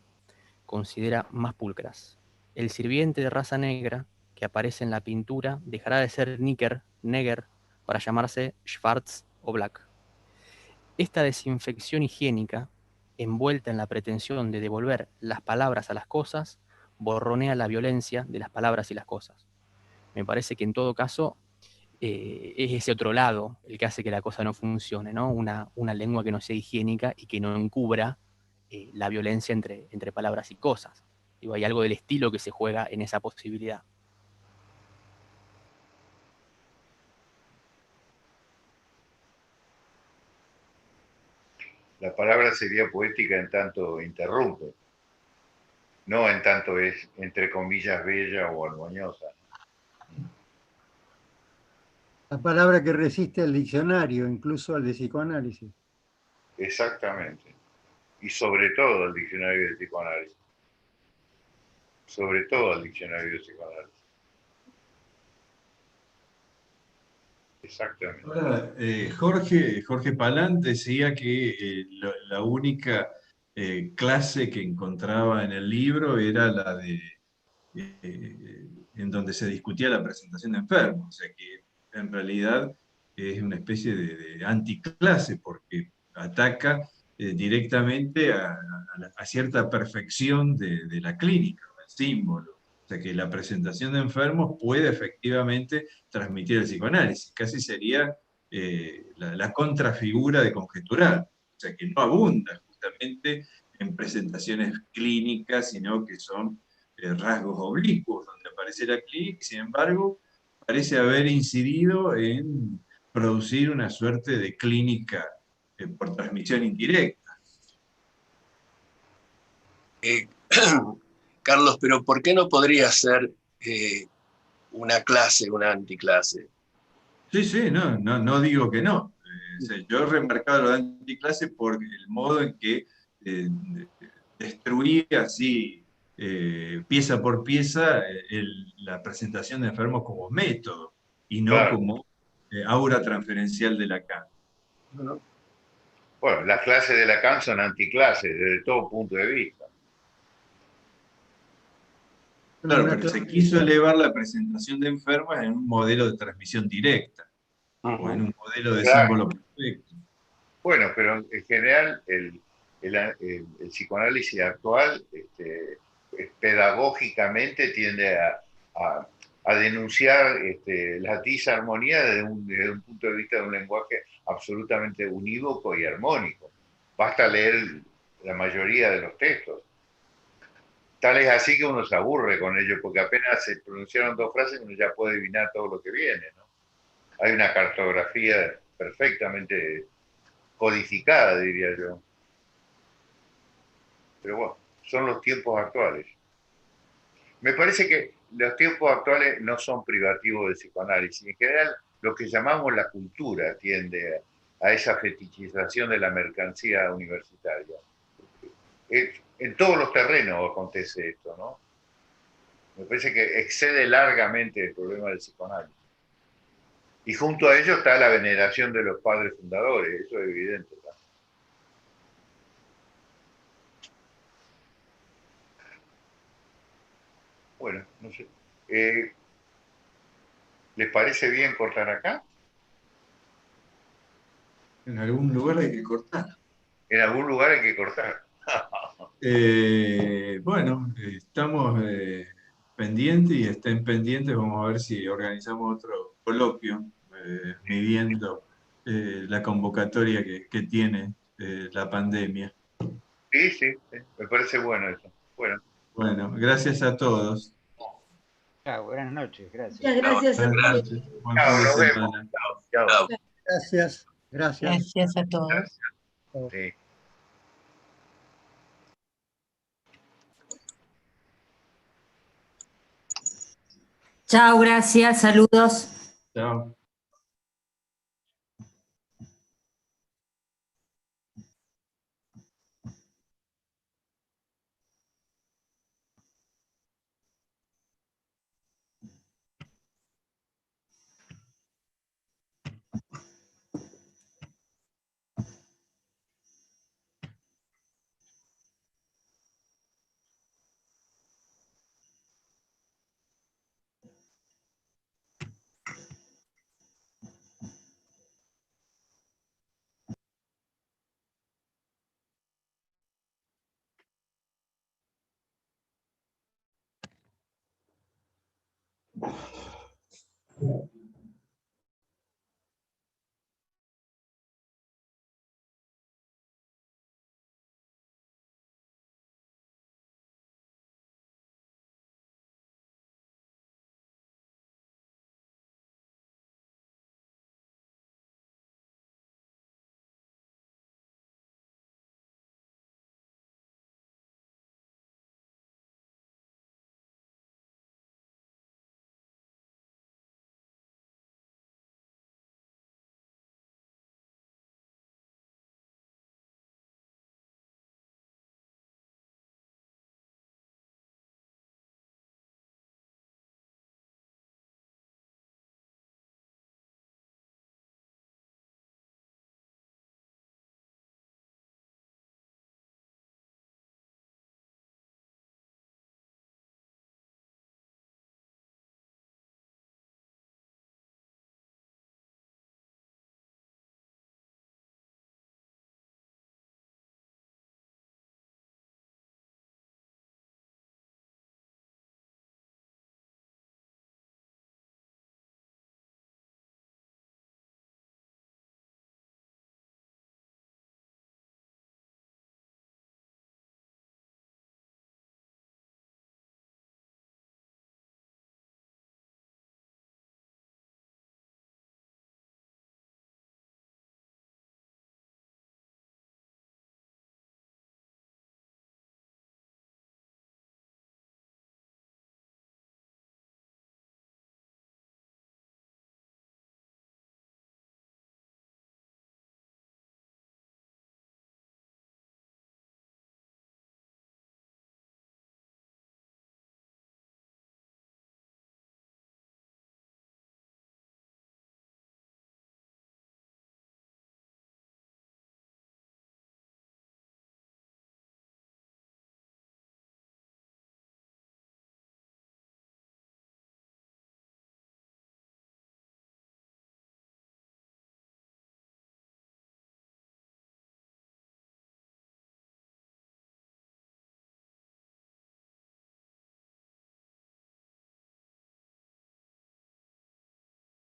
considera más pulcras. El sirviente de raza negra que aparece en la pintura dejará de ser Neger, para llamarse Schwarz o Black. Esta desinfección higiénica, envuelta en la pretensión de devolver las palabras a las cosas, borronea la violencia de las palabras y las cosas. Me parece que en todo caso es ese otro lado el que hace que la cosa no funcione, ¿no? Una lengua que no sea higiénica y que no encubra la violencia entre palabras y cosas. Digo, hay algo del estilo que se juega en esa posibilidad. La palabra sería poética en tanto interrumpe, no en tanto es, entre comillas, bella o armoniosa. La palabra que resiste al diccionario, incluso al de psicoanálisis. Exactamente. Y sobre todo al diccionario de psicoanálisis. Sobre todo al diccionario de psicoanálisis. Exactamente. Ahora, Jorge Palán decía que la única clase que encontraba en el libro era la de en donde se discutía la presentación de enfermos, o sea que en realidad es una especie de anticlase porque ataca directamente a cierta perfección de la clínica, del símbolo. O sea que la presentación de enfermos puede efectivamente transmitir el psicoanálisis, casi sería la contrafigura de conjetural, o sea que no abunda justamente en presentaciones clínicas, sino que son rasgos oblicuos donde aparece la clínica, sin embargo, parece haber incidido en producir una suerte de clínica por transmisión indirecta. Carlos, pero ¿por qué no podría ser una clase, una anticlase? Sí, no digo que no. Yo he remarcado lo de anticlase por el modo en que destruía así, pieza por pieza, la presentación de enfermos como método y no Claro. como aura transferencial de Lacan. Bueno, las clases de Lacan son anticlases desde todo punto de vista. Claro, pero se quiso elevar la presentación de enfermos en un modelo de transmisión directa o en un modelo de Claro. símbolo perfecto. Bueno, pero en general el psicoanálisis actual pedagógicamente tiende a denunciar la disarmonía desde un punto de vista de un lenguaje absolutamente unívoco y armónico. Basta leer la mayoría de los textos. Tal es así que uno se aburre con ello, porque apenas se pronunciaron dos frases uno ya puede adivinar todo lo que viene, ¿no? Hay una cartografía perfectamente codificada, diría yo. Pero bueno, son los tiempos actuales. Me parece que los tiempos actuales no son privativos del psicoanálisis. En general, lo que llamamos la cultura tiende a esa fetichización de la mercancía universitaria. En todos los terrenos acontece esto, ¿no? Me parece que excede largamente el problema del psicoanálisis. Y junto a ello está la veneración de los padres fundadores, eso es evidente. Bueno, no sé. ¿Les parece bien cortar acá? En algún lugar hay que cortar. En algún lugar hay que cortar. Bueno, estamos pendientes y estén pendientes. Vamos a ver si organizamos otro coloquio, midiendo la convocatoria que tiene la pandemia. Sí, sí, sí, me parece bueno eso. Bueno, Bueno, gracias a todos. Chao, buenas noches, gracias. Muchas gracias a Buenas todos. noches. Buen chao, fin de nos vemos. semana. Chao, chao. Chao. Gracias, gracias. Gracias a todos. Sí. Chao, gracias, saludos. Chao.